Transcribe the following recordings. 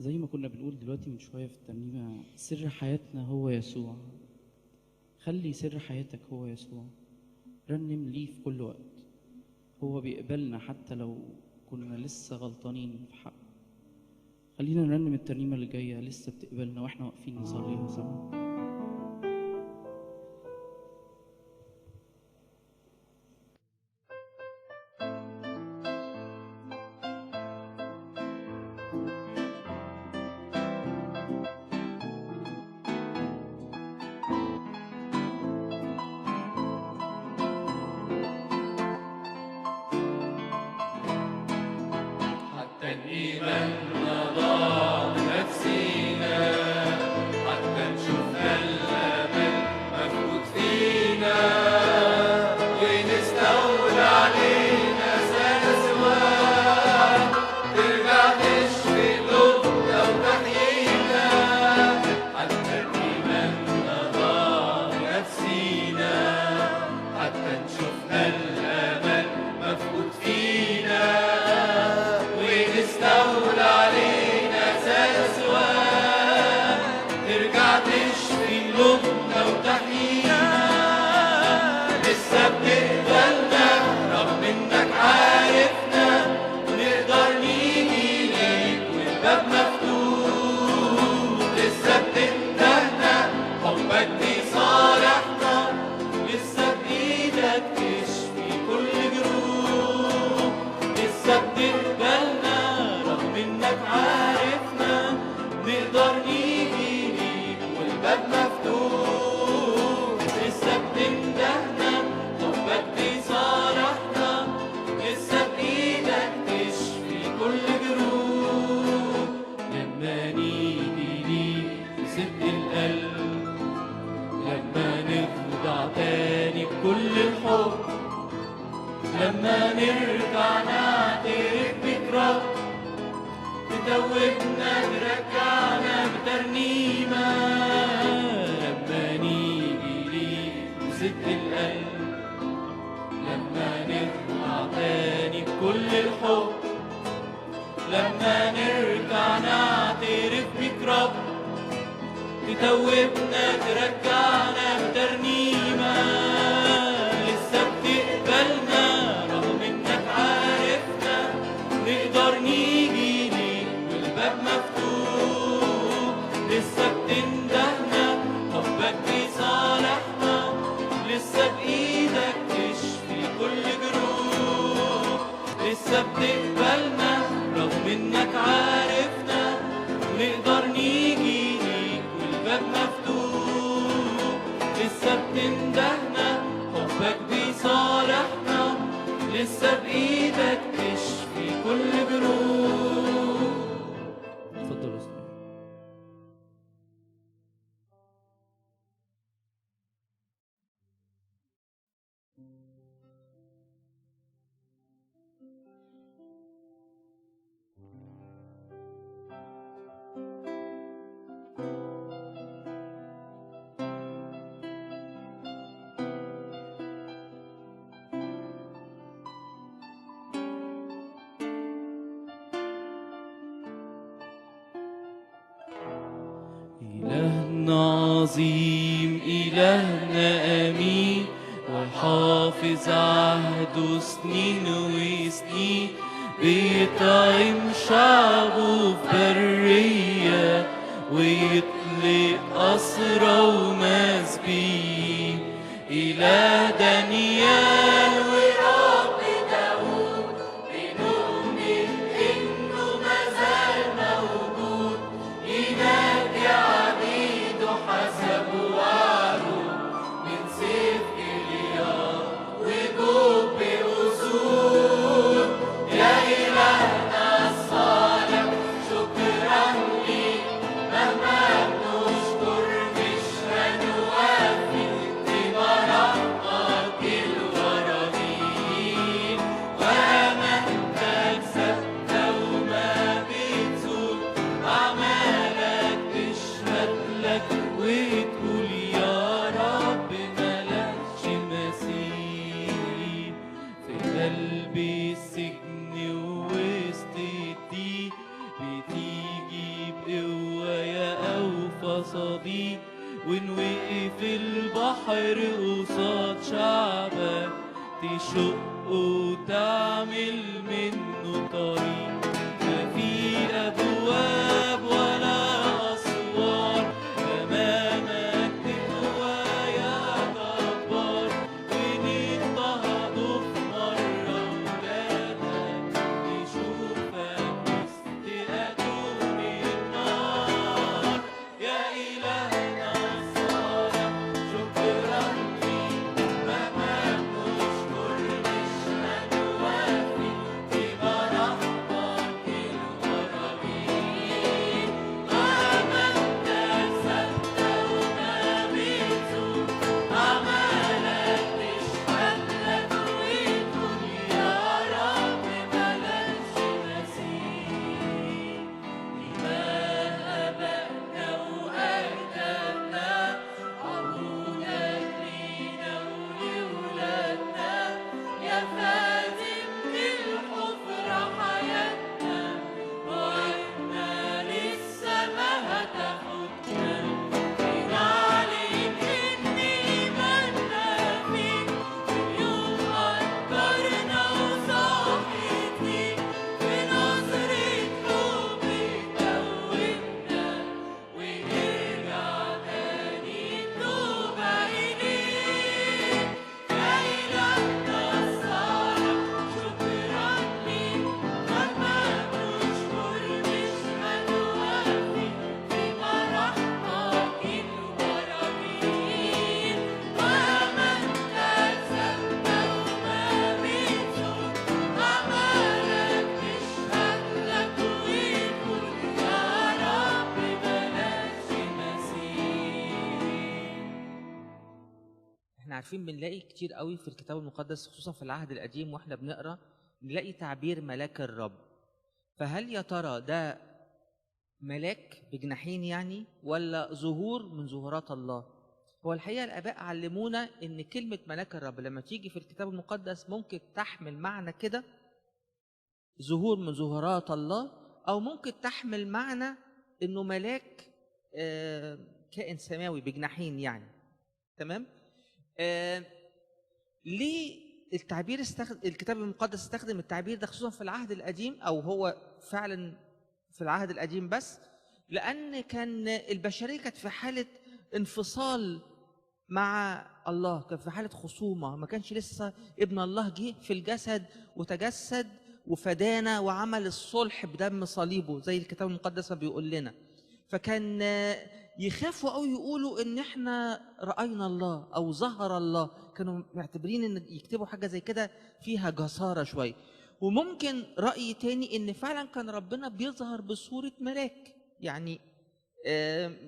زي ما كنا بنقول دلوقتي من شوية في الترنيمة، سر حياتنا هو يسوع. خلي سر حياتك هو يسوع، رنم ليه في كل وقت. هو بيقبلنا حتى لو كنا لسه غلطانين في حقه. خلينا نرنم الترنيمة اللي جاية، لسه بتقبلنا واحنا واقفين نصليها سوا. إلهنا عظيم، إلهنا أمين، وحافظ عهده سنين وسنين، بيطعم شعبه في برية ويطلق أسرى ومسبين. إله دانيال ورب داود، بنؤمن إنه مازال موجود، ينادي عبيده حسب وعده، من سيف إلياس وجوب أسود. يا إلهنا الصالح شكرا ليك، مهما بنشكر مش هنساك. قوايا أوفى صديق، وإن وقف البحر قصاد شعبك تشق وتعمل منه طريق. ما في أبواب ولا أسوار أمامك تقوى يا جبار، ونضطهدوا في مرة ولادك نشوفك وسط أتون النار. يا إلهنا الصالح شكرا ليك، مهما نشكر مش هنوفي في براحتك الغرابين. مهما اتكسرت وما بتزول أعمالك تشهد لك وتقول يا رب ملكش مثيل. إله آبائنا وأجدادنا عهودك لينا ولولادنا، يا فادي من الحفرة حياتنا، وعدنا لسه ما هتاخدنا. بنعلن إن إيماننا فيك اليوم قدرنا وصاحت ليك، بنظرة حب تدوبنا ونرجع تاني نتوبة إليك. يا إلهنا الصالح شكرا ليك، مهما بنشكر مش هنوفي في براحتك الغرابين. مهما اتكسرت وما بتزول أعمالك تشهد لك وتقول يا رب ملكش مثيل. احنا عارفين بنلاقي كتير قوي في الكتاب المقدس خصوصا في العهد القديم واحنا بنقرا نلاقي تعبير ملاك الرب. فهل يا ترى ده ملاك بجناحين يعني ولا ظهور من ظهورات الله؟ هو الحقيقه الاباء علمونا ان كلمه ملاك الرب لما تيجي في الكتاب المقدس ممكن تحمل معنى كده ظهور من ظهورات الله، او ممكن تحمل معنى انه ملاك كائن سماوي بجناحين يعني. تمام؟ ليه الكتاب المقدس استخدم التعبير ده خصوصا في العهد القديم، او هو فعلا في العهد القديم بس؟ لان كان البشريه كانت في حاله انفصال مع الله، كان في حاله خصومه، ما كانش لسه ابن الله جه في الجسد وتجسد وفدانا وعمل الصلح بدم صليبه زي الكتاب المقدس بيقول لنا. فكان يخافوا قوي يقولوا ان احنا راينا الله او ظهر الله، كانوا معتبرين ان يكتبوا حاجه زي كده فيها جساره شويه. وممكن راي تاني ان فعلا كان ربنا بيظهر بصوره ملاك، يعني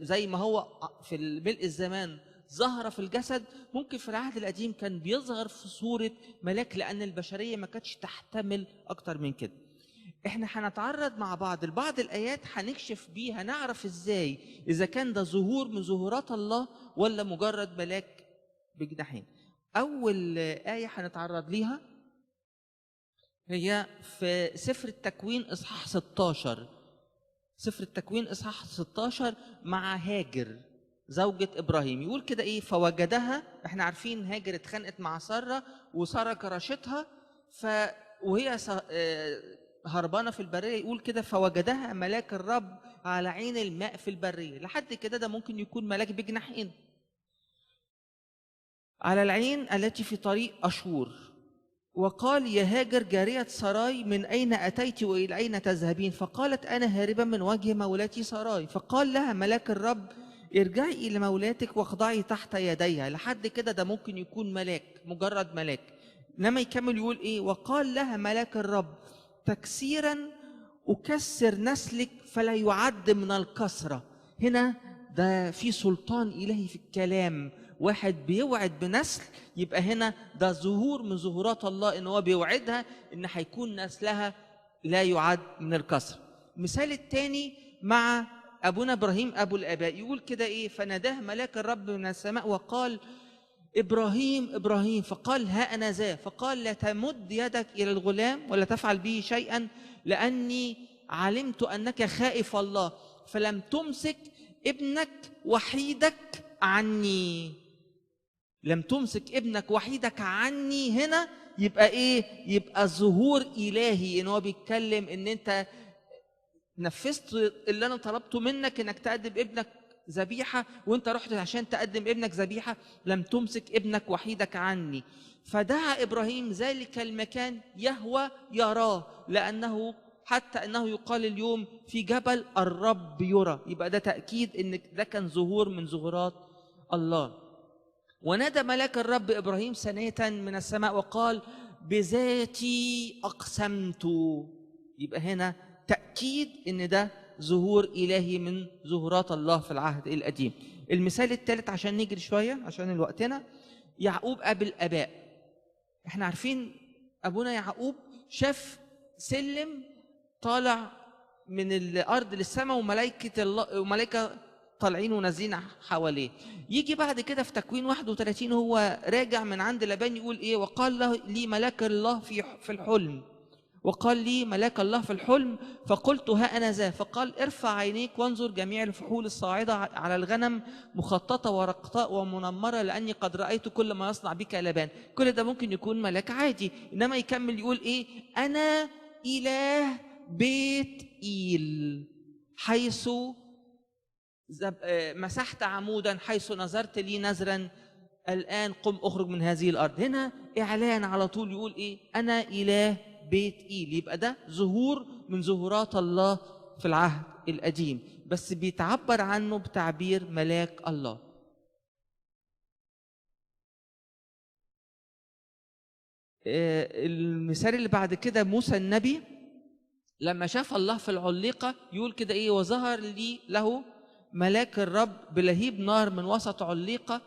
زي ما هو في ملء الزمان ظهر في الجسد، ممكن في العهد القديم كان بيظهر في صوره ملاك، لان البشريه ما كانتش تحتمل اكتر من كده. احنا هنتعرض مع بعض الايات هنكشف بيها نعرف ازاي اذا كان ده ظهور من ظهورات الله ولا مجرد ملاك بجناحين. اول ايه هنتعرض ليها هي في سفر التكوين اصحاح 16. سفر التكوين اصحاح 16 مع هاجر زوجة ابراهيم. يقول كده ايه؟ فوجدها، احنا عارفين هاجر اتخانقت مع ساره وساره كرشتها، وهي هربانه في البريه. يقول كده فوجدها ملاك الرب على عين الماء في البريه. لحد كده ده ممكن يكون ملاك بجناحين على العين التي في طريق اشور. وقال يا هاجر جارية سراي من أين أتيت وإلى أين تذهبين؟ فقالت أنا هاربا من وجه مولاتي سراي. فقال لها ملاك الرب ارجعي إلى مولاتك واخضعي تحت يديها. لحد كده ده ممكن يكون ملاك، مجرد ملاك. لما يكمل يقول إيه؟ وقال لها ملاك الرب تكسيرا أكسر نسلك فلا يعد من الكسرة. هنا ده في سلطان إلهي في الكلام، واحد بيوعد بنسل، يبقى هنا ده ظهور من ظهورات الله ان هو بيوعدها ان هيكون نسلها لا يعد من الكسر. المثال الثاني مع ابونا ابراهيم ابو الاباء. يقول كده ايه؟ فناداه ملاك الرب من السماء وقال ابراهيم ابراهيم. فقال ها انا ذا. فقال لا تمد يدك الى الغلام ولا تفعل به شيئا، لاني علمت أنك خائف الله فلم تمسك ابنك وحيدك عني. لم تمسك ابنك وحيدك عني هنا يبقى ايه؟ يبقى ظهور إلهي، ان هو بيتكلم ان انت نفذت اللي انا طلبته منك انك تقدم ابنك ذبيحه، وانت رحت عشان تقدم ابنك ذبيحه. لم تمسك ابنك وحيدك عني. فدعا ابراهيم ذلك المكان يهوى يراه، لانه حتى انه يقال اليوم في جبل الرب يرى. يبقى ده تاكيد ان ده كان ظهور من ظهورات الله. ونادى ملاك الرب ابراهيم ثانيه من السماء وقال بذاتي اقسمت. يبقى هنا تاكيد ان ده ظهور إلهي من ظهورات الله في العهد القديم. المثال الثالث عشان نجري شوية عشان وقتنا، يعقوب أبي الآباء. احنا عارفين أبونا يعقوب شاف سلم طالع من الأرض للسماء وملائكة طالعين ونازلين حواليه. يجي بعد كده في تكوين 31 هو راجع من عند لابان يقول ايه؟ وقال له لي ملاك الله في الحلم، وقال لي ملاك الله في الحلم فقلت ها أنا ذا. فقال ارفع عينيك وانظر جميع الفحول الصاعدة على الغنم مخططة ورقطاء ومنمرة، لأني قد رأيت كل ما يصنع بك لابان. كل ده ممكن يكون ملاك عادي، إنما يكمل يقول إيه؟ أنا إله بيت إيل حيث مسحت عمودا، حيث نظرت لي نذرا، الآن قم أخرج من هذه الأرض. هنا إعلان على طول يقول إيه؟ أنا إله بيت إيل. يبقى ده ظهور من ظهورات الله في العهد القديم، بس بيتعبر عنه بتعبير ملاك الله. المثال اللي بعد كده موسى النبي لما شاف الله في العليقة يقول كده ايه؟ وظهر لي له ملاك الرب بلهيب نار من وسط عليقة.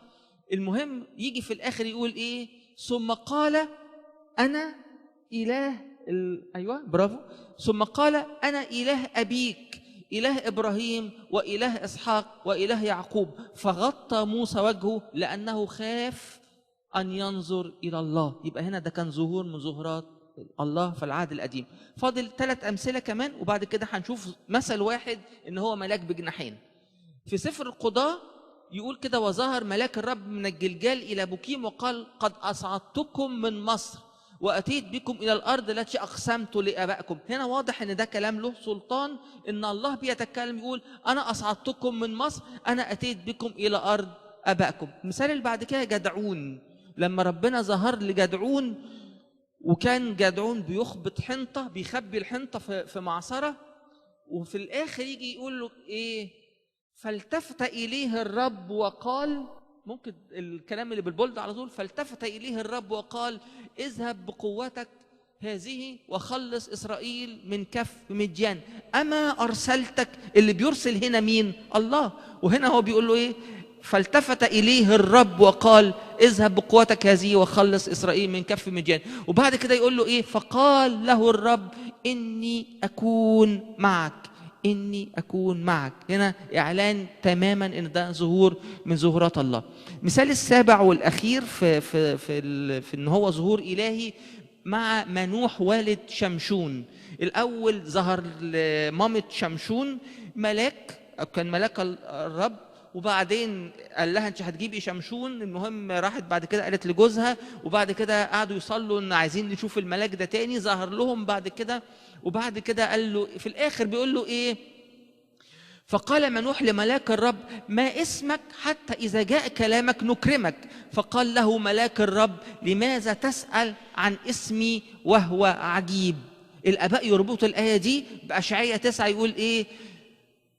المهم يجي في الآخر يقول ايه؟ ثم قال أنا إله أيوة برافو. ثم قال أنا إله أبيك إله إبراهيم وإله إسحاق وإله يعقوب. فغطى موسى وجهه لأنه خاف أن ينظر إلى الله. يبقى هنا ده كان ظهور من ظهورات الله في العهد القديم. فاضل 3 أمثلة كمان وبعد كده هنشوف مثل واحد إن هو ملاك بجناحين. في سفر القضاء يقول كده وظهر ملاك الرب من الجلجال إلى بوكيم وقال قد أصعدتكم من مصر وأتيت بكم إلى الأرض التي أقسمت لآبائكم. هنا واضح إن ده كلام له سلطان، إن الله بيتكلم يقول أنا أصعدتكم من مصر، أنا أتيت بكم إلى أرض آبائكم. المثال اللي بعد كده جدعون، لما ربنا ظهر لجدعون وكان جدعون بيخبط حنطة، بيخبي الحنطة في معصرة، وفي الآخر يجي يقول له إيه؟ فالتفت إليه الرب وقال، ممكن الكلام اللي بالبولد على طول، فالتفت إليه الرب وقال اذهب بقوتك هذه وخلص إسرائيل من كف مديان. أما أرسلتك. اللي بيرسل هنا مين؟ الله. وهنا هو بيقول له إيه؟ فالتفت إليه الرب وقال اذهب بقوتك هذه وخلص إسرائيل من كف مديان. وبعد كده يقول له إيه؟ فقال له الرب إني أكون معك، إني أكون معك. هنا إعلان تماما إن ده ظهور من ظهورات الله. مثال السابع والأخير في إن هو ظهور إلهي مع منوح والد شمشون. الأول ظهر لمامة شمشون ملاك، كان ملاك الرب، وبعدين قال لها انت هتجيبي شمشون. المهم راحت بعد كده قالت لجوزها، وبعد كده قعدوا يصلوا ان عايزين نشوف الملاك ده تاني. ظهر لهم بعد كده، وبعد كده قال له في الاخر بيقول له ايه؟ فقال منوح لملاك الرب ما اسمك حتى اذا جاء كلامك نكرمك. فقال له ملاك الرب لماذا تسأل عن اسمي وهو عجيب؟ الاباء يربطوا الايه دي باشعياء 9 يقول ايه؟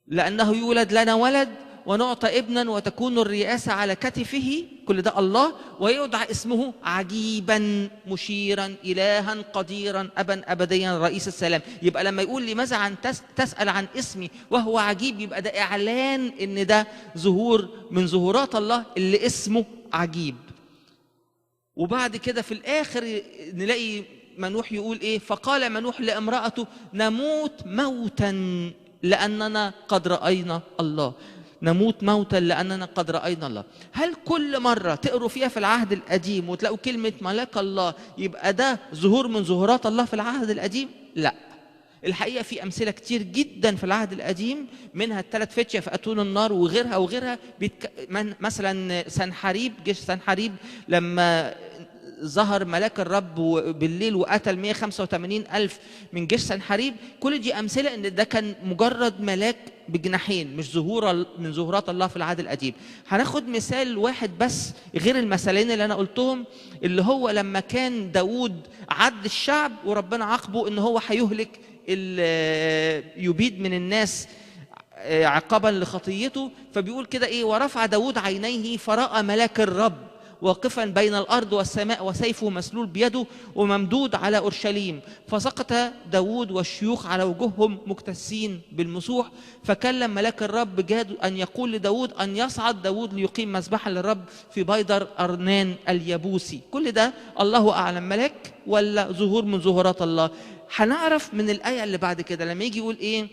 لانه يولد لنا ولد ونعطى ابنا وتكون الرئاسة على كتفه، كل ده الله، ويدعى اسمه عجيبا مشيرا إلها قديرا أبا أبديا رئيس السلام. يبقى لما يقول لماذا تسأل عن اسمي وهو عجيب، يبقى ده إعلان إن ده ظهور من ظهورات الله اللي اسمه عجيب. وبعد كده في الآخر نلاقي منوح يقول إيه؟ فقال منوح لامرأته نموت موتا لأننا قد رأينا الله. نموت موتا لأننا قد رأينا الله. هل كل مرة تقروا فيها في العهد القديم وتلاقوا كلمة ملاك الله يبقى ده ظهور من ظهورات الله في العهد القديم؟ لا. الحقيقة في أمثلة كتير جدا في العهد القديم، منها الثلاث فتية في أتون النار وغيرها وغيرها. مثلا سنحريب، جيش سنحريب لما ظهر ملاك الرب بالليل وقتل 185,000 من جيش سنحريب. كل دي أمثلة إن ده كان مجرد ملاك بجناحين، مش ظهور من ظهورات الله في العهد القديم. هناخد مثال واحد بس غير المثالين اللي أنا قلتهم، اللي هو لما كان داود عد الشعب وربنا عاقبه إن هو هيهلك يبيد من الناس عقابا لخطيته. فبيقول كده إيه: ورفع داود عينيه فرأى ملاك الرب واقفا بين الأرض والسماء وسيفه مسلول بيده وممدود على أورشليم، فسقط داود والشيوخ على وجوههم مكتسين بالمسوح. فكلم ملاك الرب جاد أن يقول لداود أن يصعد داود ليقيم مذبحا للرب في بيدر أرنان اليبوسي. كل ده الله أعلم ملاك ولا ظهور من ظهورات الله؟ هنعرف من الآية اللي بعد كده لما يجي يقول إيه: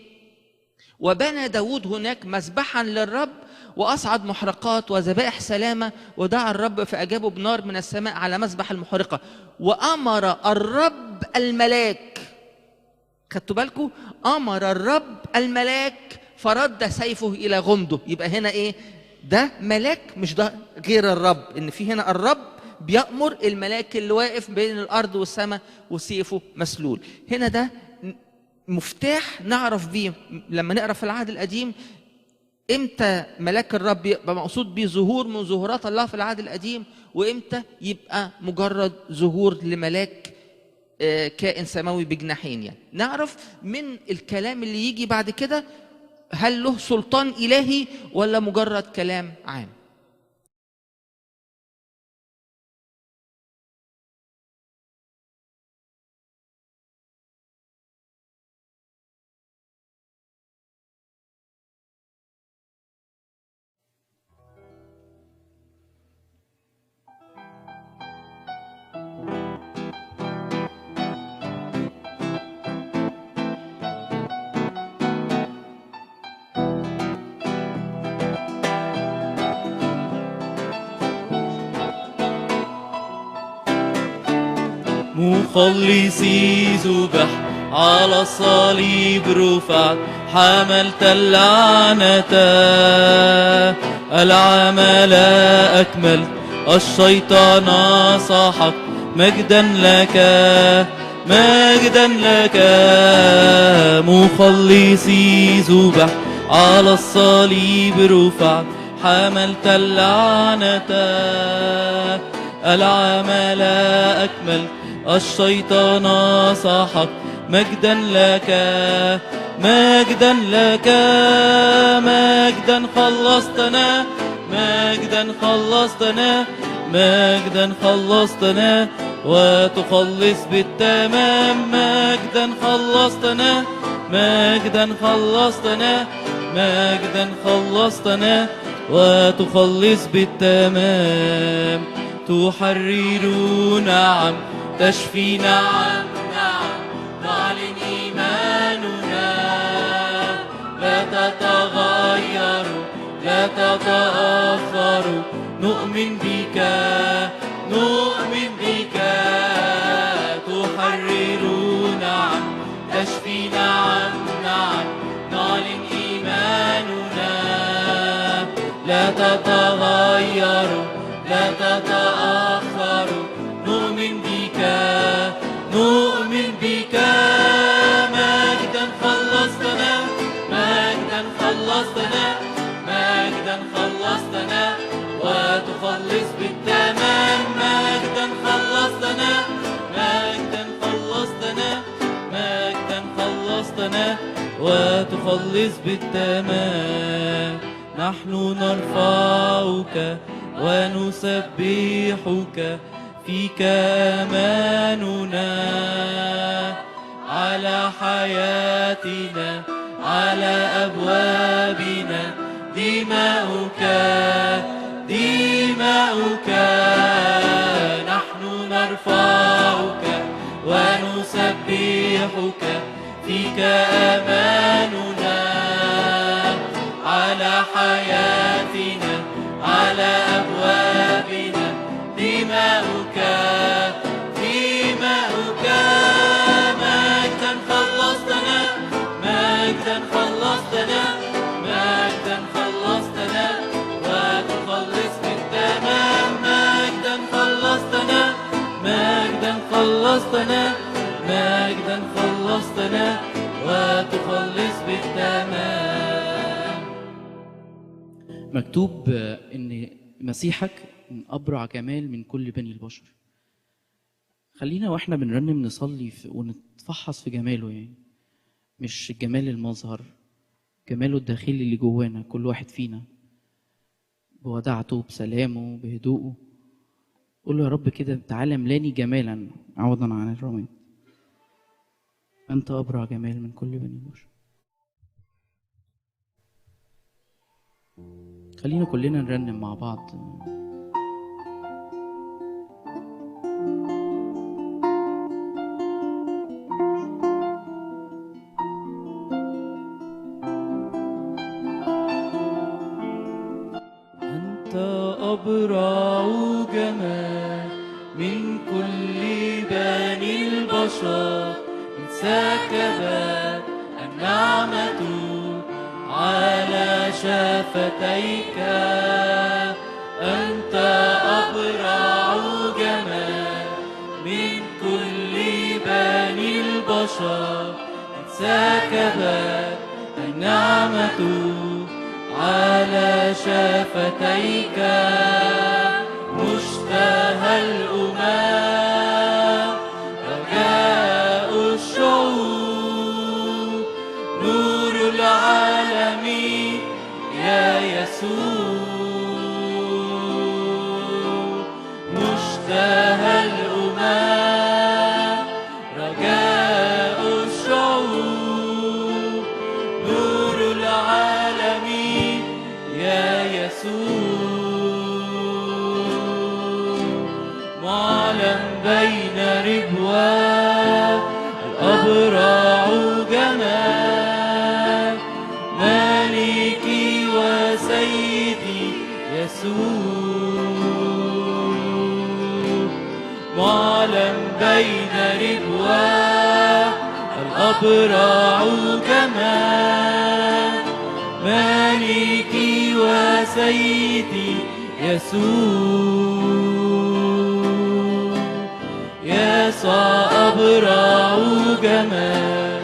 وبنى داود هناك مذبحا للرب وأصعد محرقات وذبائح سلامة، ودعا الرب فأجابه بنار من السماء على مذبح المحرقة، وأمر الرب الملاك. خدتوا بالكم؟ أمر الرب الملاك فرد سيفه إلى غمده. يبقى هنا إيه؟ ده ملاك، مش ده غير الرب. إن في هنا الرب بيأمر الملاك اللي واقف بين الأرض والسماء وسيفه مسلول. هنا ده مفتاح نعرف بيه لما نقرأ في العهد القديم امتى ملاك الرب يبقى مقصود بيه ظهور من ظهورات الله في العهد القديم، وامتى يبقى مجرد ظهور لملاك كائن سماوي بجناحين. يعني نعرف من الكلام اللي يجي بعد كده هل له سلطان إلهي ولا مجرد كلام عام. مخلصي ذبح على الصليب رفعت، حملت اللعنة العمل أكملت، الشيطان صاحت، مجدا لك مجدا لك. مخلصي ذبح على الصليب رفعت، حملت اللعنة العمل أكملت، الشيطان صاحت، مجدا لك مجدا لك. مجدا خلصتنا مجدا خلصتنا مجدا خلصتنا وتخلص بالتمام. مجدا خلصتنا مجدا خلصتنا مجدا خلصتنا وتخلص بالتمام. تحرر نعم، تشفي نعم نعم، نعلن إيماننا، لا تتغير لا تتأخر، نؤمن بك نؤمن بك. تحرر نعم، تشفي نعم نعم، نعلن إيماننا، لا تتغير لا تتأخر، نؤمن بك نؤمن بك. مجدا خلصتنا مجدا خلصتنا مجدا خلصتنا وتخلص بالتمام. مجدا خلصتنا مجدا خلصتنا مجدا خلصتنا وتخلص بالتمام. نحن نرفعك ونسبحك، فيك أماننا، على حياتنا على أبوابنا، دماؤك دماؤك. نحن نرفعك ونسبحك، فيك أماننا، على حياتنا على أبوابنا، دماؤك دماؤك. مجدا خلصتنا خلصتنا، مجدا خلصتنا وتخلص بالتمام. مجدا خلصتنا، مجدا خلصتنا، مجدا خلصتنا وتخلص بالتمام. مكتوب ان مسيحك من ابرع جمال من كل بني البشر. خلينا واحنا بنرنم نصلي ونتفحص في جماله، يعني مش جمال المظهر، جماله الداخلي اللي جوانا كل واحد فينا، بوداعته، بسلامه، بهدوءه. قول له يا رب كده تعالى ملاني جمالا عوضا عن الرماد. انت ابرع جمال من كل بني البشر. خلينا كلنا نرنم مع بعض. أنت أبرع جمال من كل بني البشر، انسكبت النعمة على شفتيك. أنت أبرع جمال من كل بني البشر، انسكبت النعمة على شفتيك. مشتهى الأمم، رجاء الشعوب، نور العالم يا يسوع. مشتهى الأمم، رجاء الشعوب، نور العالم يا يسوع. معلم بين ربوات الأبرع جمال، مالكي وسيدي يسوع. معلم بين ربوات الأبرع جمال، مالكي وسيدي يسوع. يسوع أبرع جمال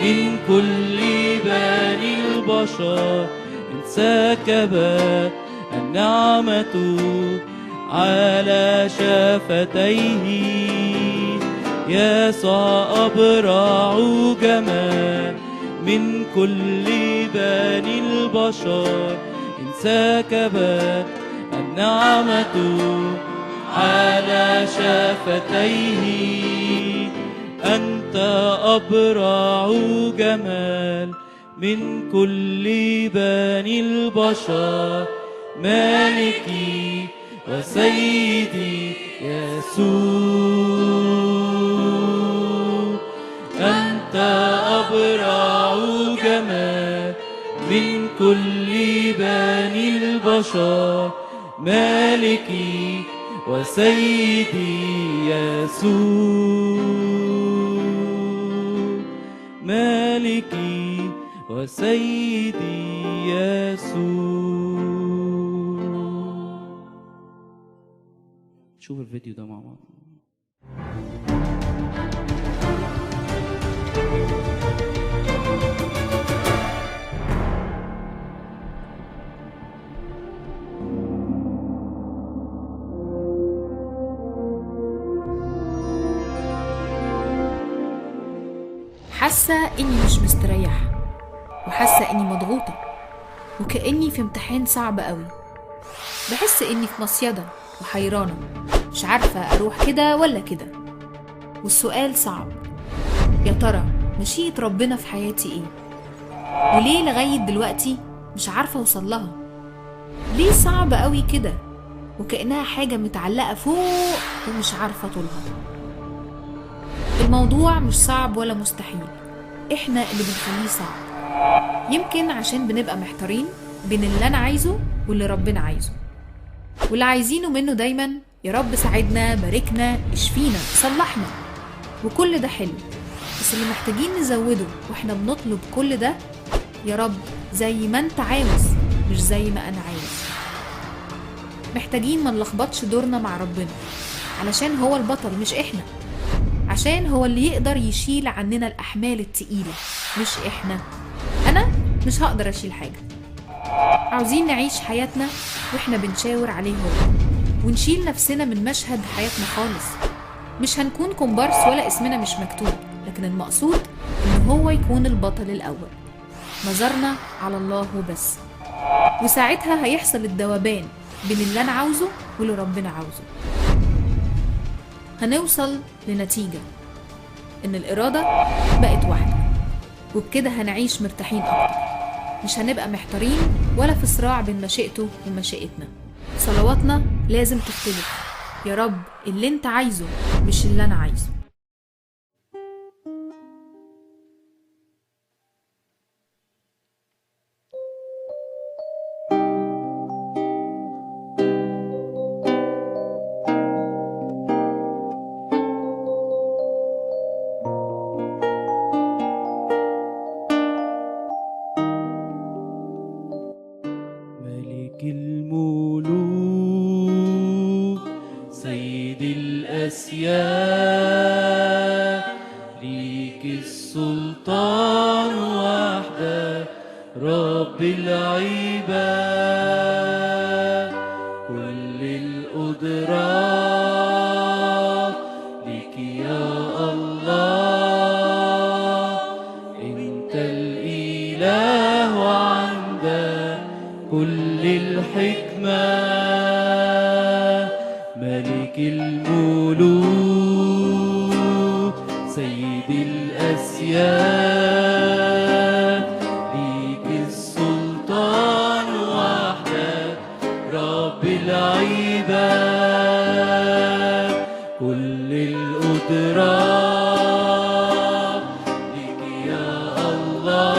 من كل بني البشر، انسكبت النعمة على شفتيه. يسوع أبرع جمال من كل بني البشر، انسكبت النعمة على شفتيه. أنت أبرع جمال من كل بني البشر، مالكي وسيدي يسوع. أنت أبرع جمال من كل بني البشر، مالكي وسيدي يسوع. مالكي وسيدي يسوع. شوف الفيديو ده مع بعض. حاسة إني مش مستريحة، وحاسة إني مضغوطة، وكأني في امتحان صعب قوي. بحس إني في مصيدة وحيرانة، مش عارفة أروح كده ولا كده. والسؤال صعب، يا ترى مشيئة ربنا في حياتي إيه؟ وليه لغاية دلوقتي مش عارفة أوصل لها؟ ليه صعب قوي كده وكأنها حاجة متعلقة فوق ومش عارفة طولها؟ الموضوع مش صعب ولا مستحيل، احنا اللي بنخليه صعب. يمكن عشان بنبقى محتارين بين اللي انا عايزه واللي ربنا عايزه، واللي عايزينه منه دايما يا رب ساعدنا، باركنا، اشفينا، صلحنا، وكل ده حلو. بس اللي محتاجين نزوده واحنا بنطلب كل ده، يا رب زي ما انت عاوز مش زي ما انا عاوز. محتاجين ما نلخبطش دورنا مع ربنا، علشان هو البطل مش احنا، عشان هو اللي يقدر يشيل عننا الأحمال التقيلة مش احنا. انا مش هقدر اشيل حاجة. عاوزين نعيش حياتنا واحنا بنشاور عليه هو، ونشيل نفسنا من مشهد حياتنا خالص. مش هنكون كومبارس ولا اسمنا مش مكتوب، لكن المقصود ان هو يكون البطل الاول. نظرنا على الله وبس، وساعتها هيحصل الذوبان بين اللي انا عاوزه واللي ربنا عاوزه. هنوصل لنتيجة ان الإرادة بقت واحدة، وبكده هنعيش مرتاحين اكتر. مش هنبقى محتارين ولا في صراع بين مشيئته ومشيئتنا. صلواتنا لازم تختلف. يا رب اللي انت عايزه مش اللي انا عايزه. ملك الملوك سيد الأسياد، ليك السلطان وحدك رب العباد. كل القدرة ليك يا الله، انت الإله وعندك كل الحكمة. ملك الملوك سيد الأسياد، ليك السلطان وحدك رب العباد. كل القدرة ليك يا الله،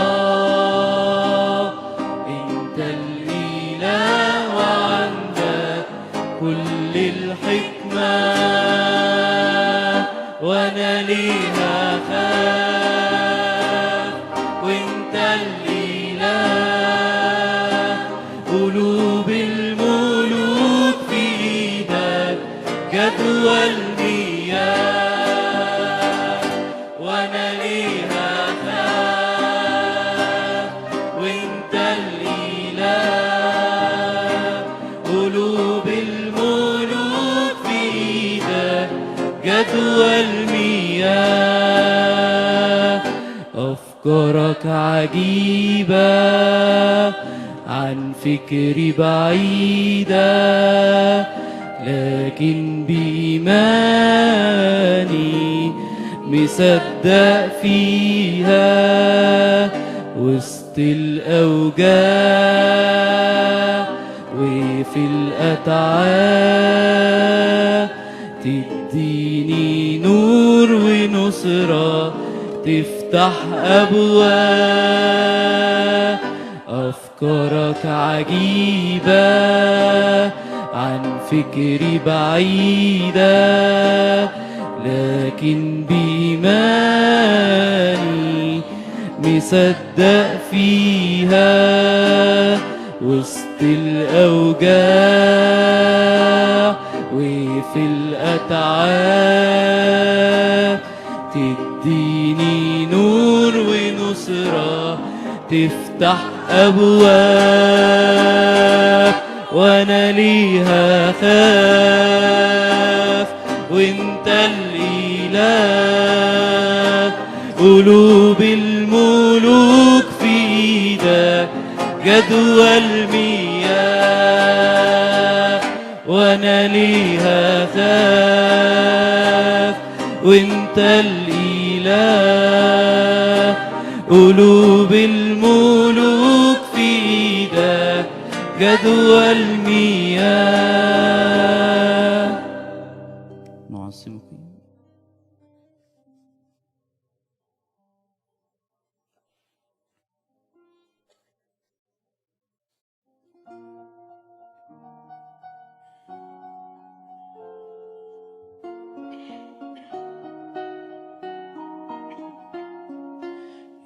انت الإله وعندك كل الحكمة. وانا ليها خاف وانت الإله، قلوب الملوك في ايدك جدوى المياه. وانا ليها خاف وانت الإله، قلوب الملوك في ايدك جدوى المياه. أفكارك عجيبة عن فكري بعيدة، لكن بإيماني مصدق فيها. وسط الأوجاع وفي الأتعاب تديني نور ونصرة تفتح أبواب. أفكارك عجيبة عن فكري بعيدة، لكن بإيماني مصدق فيها. وسط الأوجاع وفي الأتعاب تديني نور ونصرة تفتح أبواب. وأنا ليها خاف وانت الإله، قلوب الملوك في ايدك جدوى المياه. وانا ليها خاف وانت الإله، قلوب الملوك في ايدك جدوى المياه. نعظمك.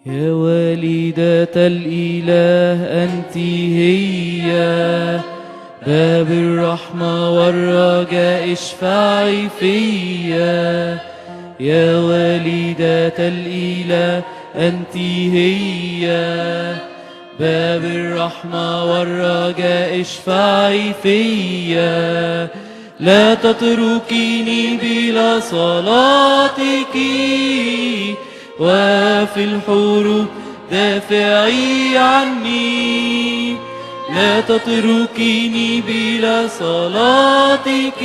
يا والدة الإله أنت هي باب الرحمة والرجاء اشفعي فيا. يا والدة الإله أنت هي باب الرحمة والرجاء اشفعي فيا. لا تتركيني بلا صلاتك وفي الحروب دافعي عني. لا تتركيني بلا صلاتك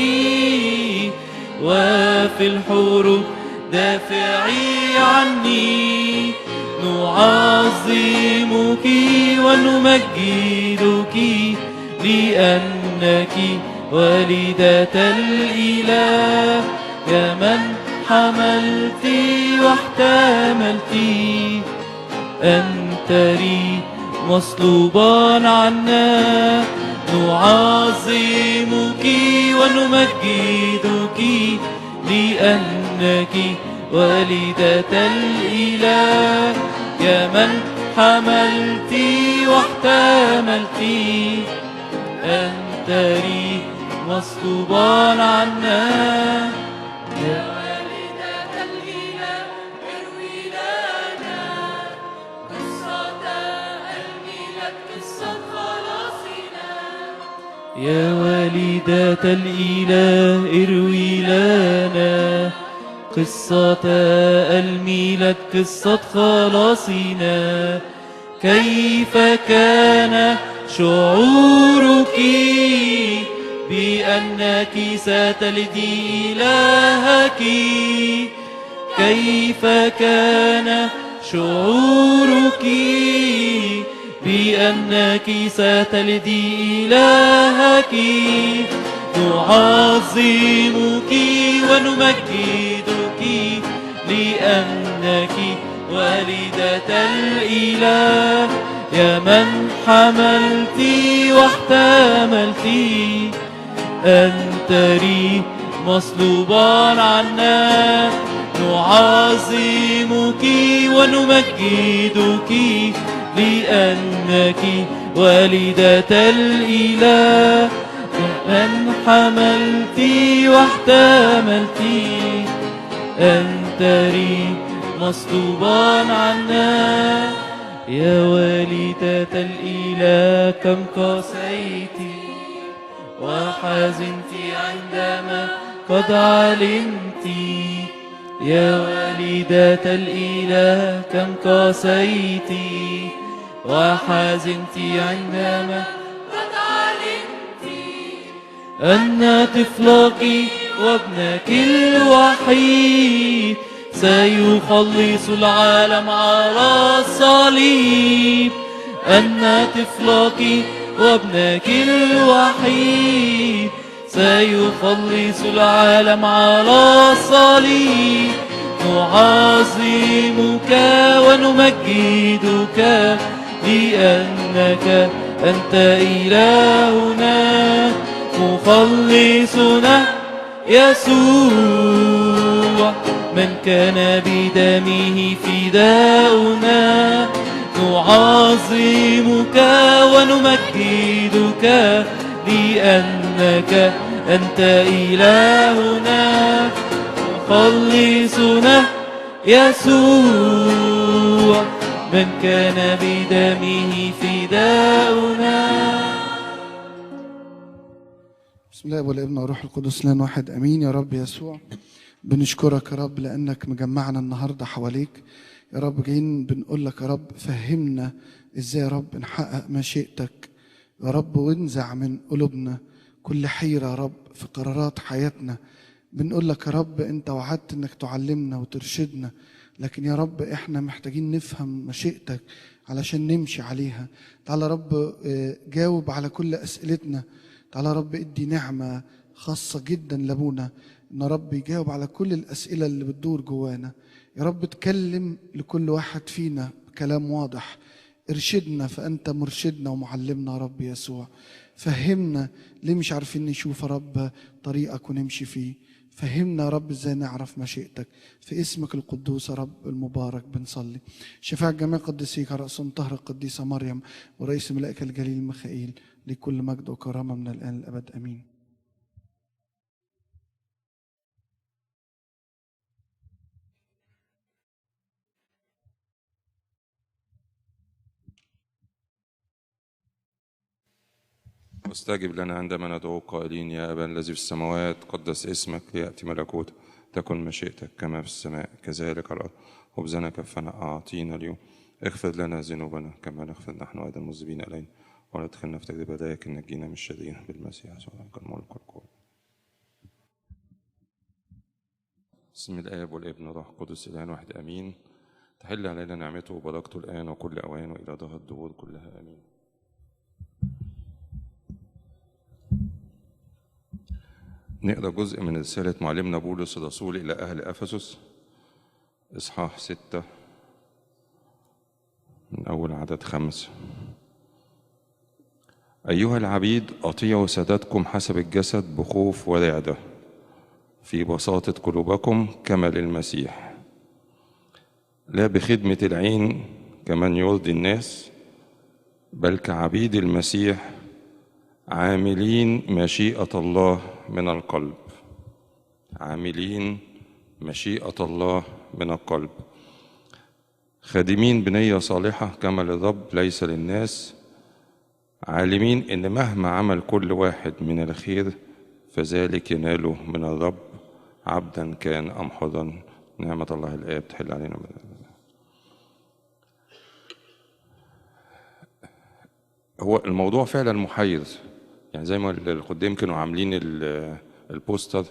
وفي الحروب دافعي عني. نعظمك ونمجدك لأنك والدة الإله. يا من حملت واحتملت أنت لي مصلوبا عنا. نعظمك ونمجدك لأنك والدة الإله. يا من حملت واحتملت أنت لي مصلوبا عنا. يا والدة الإله اروي لنا قصة الميلاد قصة خلاصنا. يا والدة الإله اروي لنا قصة الميلاد قصة خلاصنا. كيف كان شعورك بأنك ستلدي إلهك؟ كيف كان شعورك بأنك ستلدي إلهك؟ نعظمك ونمجدك لأنك والدة الإله. يا من حملت واحتملت أنت لي مصلوبا عنا. نعظمك ونمجدك لأنك والدة الإله. من حملت واحتملت أنت لي مصلوبا عنا. يا والدة الإله كم قسيت وحزنت عندما قد علمت. يا والدة الإله كم قسيت وحزنت عندما قد علمت أن طفلك وابنك الوحيد سيخلص العالم على الصليب. أن طفلك وابنك الوحيد سيخلص العالم على الصليب. نعظمك ونمجدك لأنك أنت إلهنا مخلصنا يسوع من كان بدمه فداؤنا. نعظمك ونمجدك لأنك أنت إلهنا مخلصنا يسوع من كان بدمه فداؤنا. بسم الله والابن والروح القدس لان واحد امين. يا رب يسوع بنشكرك يا رب لانك مجمعنا النهارده حواليك يا رب. جايين بنقول لك يا رب فهمنا ازاي يا رب نحقق مشيئتك يا رب، وانزع من قلوبنا كل حيرة يا رب في قرارات حياتنا. بنقول لك يا رب انت وعدت انك تعلمنا وترشدنا، لكن يا رب احنا محتاجين نفهم مشيئتك علشان نمشي عليها. تعالى يا رب جاوب على كل اسئلتنا. تعالى يا رب ادي نعمة خاصة جدا لابونا ان يا رب يجاوب على كل الاسئلة اللي بتدور جوانا. يا رب اتكلم لكل واحد فينا بكلام واضح، ارشدنا فأنت مرشدنا ومعلمنا يا رب يسوع. فهمنا ليه مش عارفين نشوف يا رب طريقك ونمشي فيه. فهمنا يا رب ازاي نعرف مشيئتك. في اسمك القدوس يا رب المبارك بنصلي. شفاعة جميع قديسيك على رأسهم طهر القديسة مريم ورئيس الملائكة الجليل ميخائيل، لكل مجد وكرامة من الآن للأبد آمين. واستجب لنا عندما ندعو قائلين يا أبا الذي في السماوات قدس اسمك، ليأتي ملكوتك، تكن مشيئتك كما في السماء كذلك على الأرض. خبزنا كفنا أعطينا اليوم، اغفر لنا ذنوبنا كما نغفر نحن أيضا المذنبين إلينا، ولا تدخلنا في تجربة لكن نجينا من الشرير بالمسيح يسوع الملك والقوة. بسم الآب والابن والروح القدس الآن واحد آمين. تحل علينا نعمته وبركته الآن وكل أوان وإلى دهر الدهور كلها آمين. نقرأ جزء من رسالة معلمنا بولس الرسول إلى أهل أفسس، إصحاح 6 من أول عدد 5. أيها العبيد أطيعوا سادتكم حسب الجسد بخوف ورعدة، في بساطة قلوبكم كما للمسيح، لا بخدمة العين كمن يرضي الناس، بل كعبيد المسيح عاملين مشيئة الله من القلب. عاملين مشيئة الله من القلب، خادمين بنية صالحة كما للرب ليس للناس، عالمين إن مهما عمل كل واحد من الخير فذلك يناله من الرب، عبدا كان أم حرا. نعمة الله الآب تحل علينا. هو الموضوع فعلا محير، يعني زي ما القدام كانوا عاملين البوستر،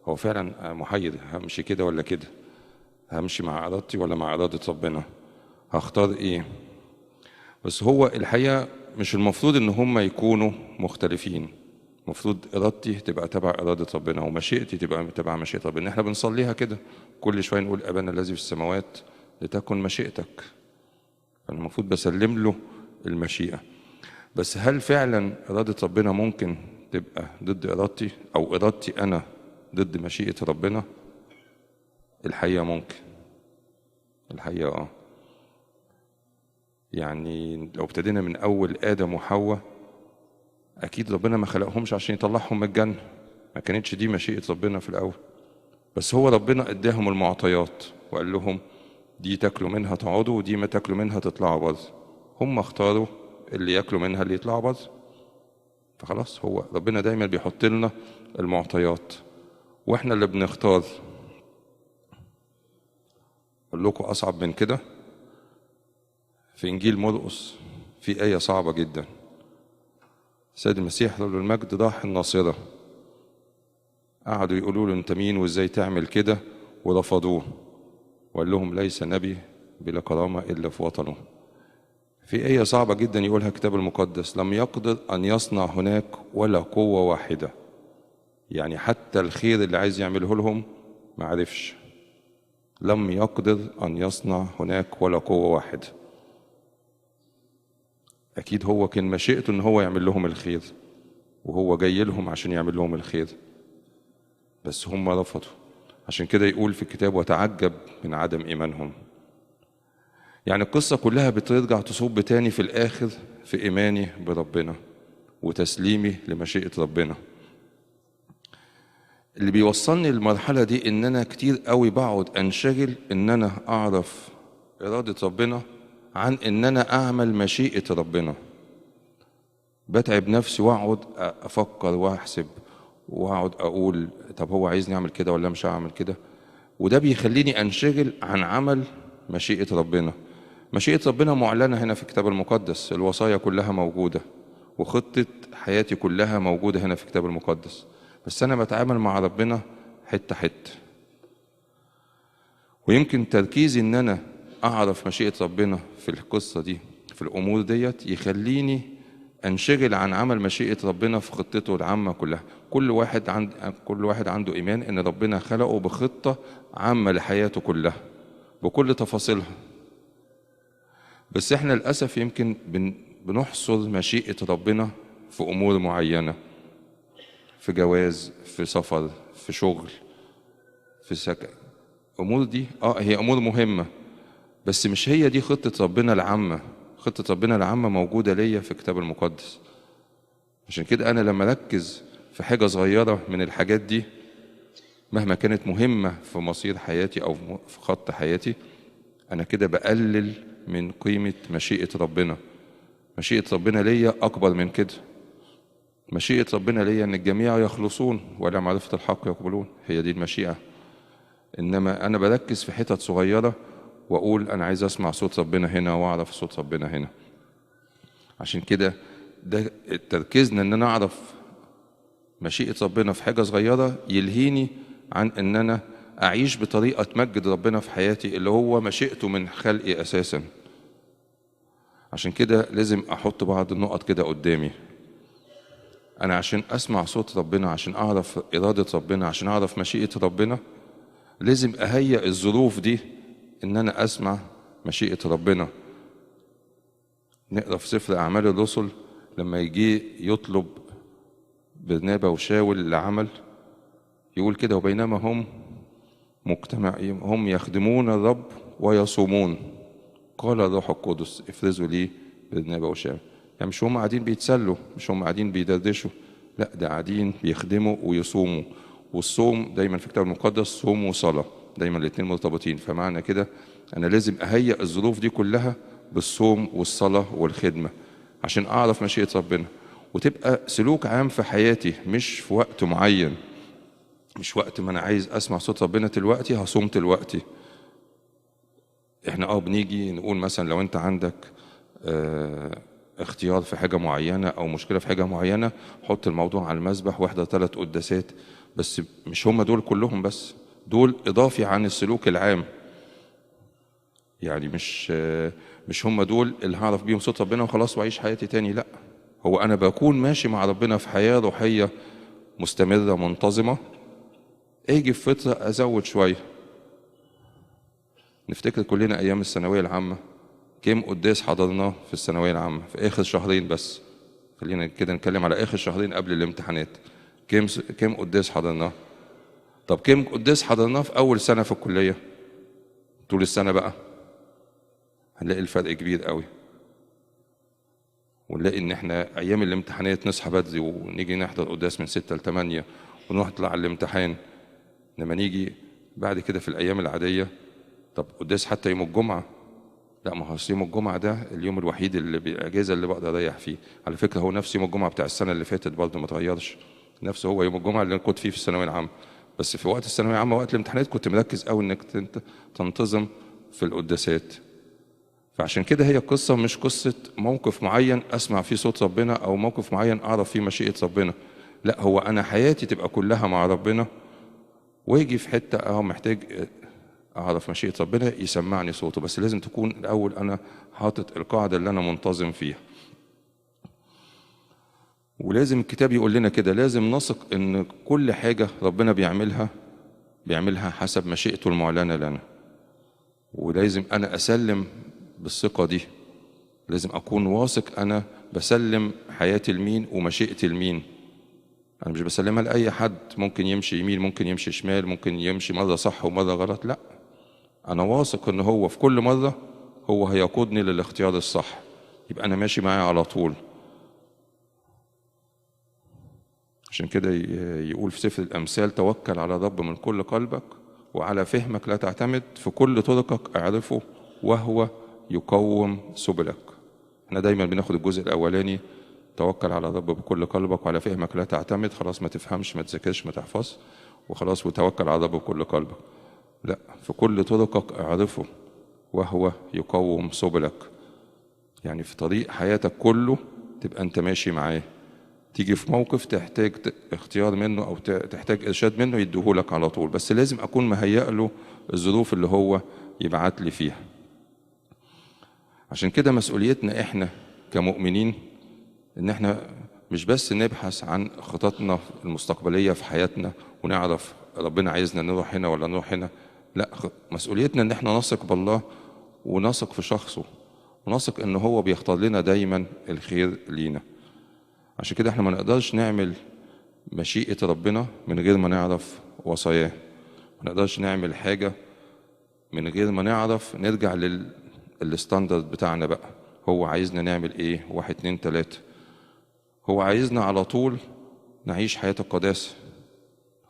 هو فعلا محير. همشي كده ولا كده؟ همشي مع إرادتي ولا مع إرادة ربنا؟ هختار إيه؟ بس هو الحقيقة مش المفروض إن هم يكونوا مختلفين. المفروض إرادتي تبقى تبع إرادة ربنا ومشيئتي تبقى تبع مشيئة ربنا. إحنا بنصليها كده كل شوية، نقول أبانا الذي في السماوات لتكن مشيئتك. أنا المفروض بسلم له المشيئة. بس هل فعلا إرادة ربنا ممكن تبقى ضد إرادتي، أو إرادتي أنا ضد مشيئة ربنا؟ الحقيقة ممكن، الحقيقة يعني لو ابتدينا من أول آدم وحواء، أكيد ربنا ما خلقهمش عشان يطلعهم من الجنة، ما كانتش دي مشيئة ربنا في الأول. بس هو ربنا اداهم المعطيات وقال لهم دي تاكلوا منها تقعدوا، ودي ما تاكلوا منها تطلعوا بره. هم اختاروا اللي ياكلوا منها اللي يطلعوا بره. فخلاص، هو ربنا دايما بيحط لنا المعطيات واحنا اللي بنختار. اقول لكم اصعب من كده، في انجيل مرقس في آية صعبة جدا. سيد المسيح له المجد ضاح الناصرة، قعدوا يقولوا له انت مين وازاي تعمل كده، ورفضوه وقال لهم ليس نبي بلا كرامة الا في وطنه. في آية صعبة جدا يقولها الكتاب المقدس، لم يقدر أن يصنع هناك ولا قوة واحدة. يعني حتى الخير اللي عايز يعمله لهم ما عرفش. لم يقدر أن يصنع هناك ولا قوة واحدة. أكيد هو كان مشيئته إن هو يعمل لهم الخير، وهو جاي لهم عشان يعمل لهم الخير، بس هم رفضوا. عشان كده يقول في الكتاب وتعجب من عدم إيمانهم. يعني القصة كلها بترجع تصب تاني في الآخر في إيماني بربنا وتسليمي لمشيئة ربنا. اللي بيوصلني للمرحلة دي إن أنا كتير قوي بقعد أنشغل إن أنا أعرف إرادة ربنا عن إن أنا أعمل مشيئة ربنا. بتعب نفسي وأقعد أفكر وأحسب وأقعد أقول طب هو عايزني أعمل كده ولا مش هعمل كده، وده بيخليني أنشغل عن عمل مشيئة ربنا. مشيئة ربنا معلنة هنا في الكتاب المقدس، الوصايا كلها موجودة وخطة حياتي كلها موجودة هنا في الكتاب المقدس، بس أنا بتعامل مع ربنا حتة حتة. ويمكن تركيزي إن أنا أعرف مشيئة ربنا في القصة دي، في الأمور ديت، يخليني أنشغل عن عمل مشيئة ربنا في خطته العامة كلها. كل واحد عنده إيمان إن ربنا خلقه بخطة عامة لحياته كلها بكل تفاصيلها. بس احنا للأسف يمكن بنحصر مشيئة ربنا في أمور معينة، في جواز، في سفر، في شغل، في سكن. امور دي هي امور مهمه، بس مش هي دي خطه ربنا العامه. خطه ربنا العامه موجوده ليا في الكتاب المقدس. عشان كده انا لما اركز في حاجه صغيره من الحاجات دي مهما كانت مهمه في مصير حياتي او في خط حياتي، انا كده بقلل من قيمه مشيئه ربنا. مشيئه ربنا ليا اكبر من كده. مشيئه ربنا ليا ان الجميع يخلصون ولا معرفه الحق يقبلون، هي دي المشيئه. انما انا بركز في حتت صغيره واقول انا عايز اسمع صوت ربنا هنا واعرف صوت ربنا هنا. عشان كده ده تركيزنا ان انا اعرف مشيئه ربنا في حاجه صغيره يلهيني عن ان انا اعيش بطريقه تمجد ربنا في حياتي اللي هو مشيئته من خلقي اساسا. عشان كده لازم احط بعض النقط كده قدامي. انا عشان اسمع صوت ربنا، عشان اعرف اراده ربنا، عشان اعرف مشيئه ربنا، لازم اهيئ الظروف دي ان انا اسمع مشيئه ربنا. نقرا في سفر اعمال الرسل لما يجي يطلب برنابا وشاول لعمل، يقول كده: وبينما هم مجتمعين هم يخدمون الرب ويصومون قال الروح القدس افرزوا لي برنابا وشاول. يعني مش هم قاعدين بيتسلوا، مش هم قاعدين بيدردشوا، لا ده قاعدين بيخدموا ويصوموا. والصوم دايما في الكتاب المقدس صوم وصلاة، دايما الاثنين مرتبطين. فمعنى كده انا لازم اهيئ الظروف دي كلها بالصوم والصلاة والخدمة عشان اعرف مشيئة ربنا، وتبقى سلوك عام في حياتي، مش في وقت معين. مش وقت ما انا عايز اسمع صوت ربنا دلوقتي هصوم دلوقتي. احنا بنيجي نقول مثلا لو انت عندك اختيار في حاجة معينة او مشكلة في حاجة معينة، حط الموضوع على المسبح واحضر 3 قداسات. بس مش هم دول كلهم، بس دول اضافي عن السلوك العام. يعني مش هم دول اللي هعرف بيهم صوت ربنا وخلاص واعيش حياتي تاني. لا، هو انا بكون ماشي مع ربنا في حياة روحية مستمرة منتظمة. اجي في فترة ازود شوية. نفتكر كلنا ايام الثانوية العامة كم قداس حضرناه في الثانوية العامة في اخر شهرين بس. خلينا كده نتكلم على اخر شهرين قبل الامتحانات. كم قداس حضرناه؟ طب كم قداس حضرناه في اول سنة في الكلية؟ طول السنة بقى هنلاقي الفرق كبير قوي. ونلاقي ان احنا ايام الامتحانات نصحى بدري ونيجي نحضر قداس من 6 ل8 ونطلع على الامتحان. لما نيجي بعد كده في الايام العادية، طب قداس حتى يوم الجمعة؟ لا، ما هو يوم الجمعة ده اليوم الوحيد اللي بالاجازة اللي بقدر اريح فيه. على فكرة هو نفس يوم الجمعة بتاع السنة اللي فاتت برضه ما اتغيرش، نفسه هو يوم الجمعة اللي انا كنت فيه في الثانوية العامة. بس في وقت الثانوية العامة وقت الامتحانات كنت مركز قوي انك تنتظم في القداسات. فعشان كده هي قصة مش قصة موقف معين اسمع فيه صوت ربنا او موقف معين اعرف فيه مشيئة ربنا. لا، هو انا حياتي تبقى كلها مع ربنا، ويجي في حتة محتاج اعرف مشيئة ربنا يسمعني صوته. بس لازم تكون الاول انا حاطط القاعدة اللي انا منتظم فيها. ولازم الكتاب يقول لنا كده، لازم نثق ان كل حاجة ربنا بيعملها حسب مشيئته المعلنة لنا. ولازم انا اسلم بالثقة دي. لازم اكون واثق انا بسلم حياتي لمين ومشيئتي لمين. انا مش بسلمها لاي حد، ممكن يمشي يمين ممكن يمشي شمال ممكن يمشي مرة صح ومرة غلط. لا، انا واثق ان هو في كل مرة هو هيقودني للاختيار الصح، يبقى انا ماشي معاه على طول. عشان كده يقول في سفر الامثال: توكل على الرب من كل قلبك وعلى فهمك لا تعتمد، في كل طرقك اعرفه وهو يقوم سبلك. احنا دايما بناخد الجزء الاولاني، توكل على الرب بكل قلبك وعلى فهمك لا تعتمد. خلاص ما تفهمش ما تذاكرش ما تحفظ وخلاص، وتوكل على الرب بكل قلبك. لا، في كل طرقك اعرفه وهو يقوم سبلك. يعني في طريق حياتك كله تبقى انت ماشي معاه. تيجي في موقف تحتاج اختيار منه او تحتاج ارشاد منه يديهولك على طول، بس لازم اكون مهيأ له الظروف اللي هو يبعت لي فيها. عشان كده مسؤوليتنا احنا كمؤمنين ان احنا مش بس نبحث عن خططنا المستقبلية في حياتنا ونعرف ربنا عايزنا نروح هنا ولا نروح هنا. لا، مسؤوليتنا ان احنا نثق بالله ونثق في شخصه ونثق ان هو بيختار لنا دايما الخير لينا. عشان كده احنا ما نقدرش نعمل مشيئة ربنا من غير ما نعرف وصاياه، ما نقدرش نعمل حاجة من غير ما نعرف نرجع للستاندرد بتاعنا بقى. هو عايزنا نعمل ايه؟ 1 2 3. هو عايزنا على طول نعيش حياة القداسة.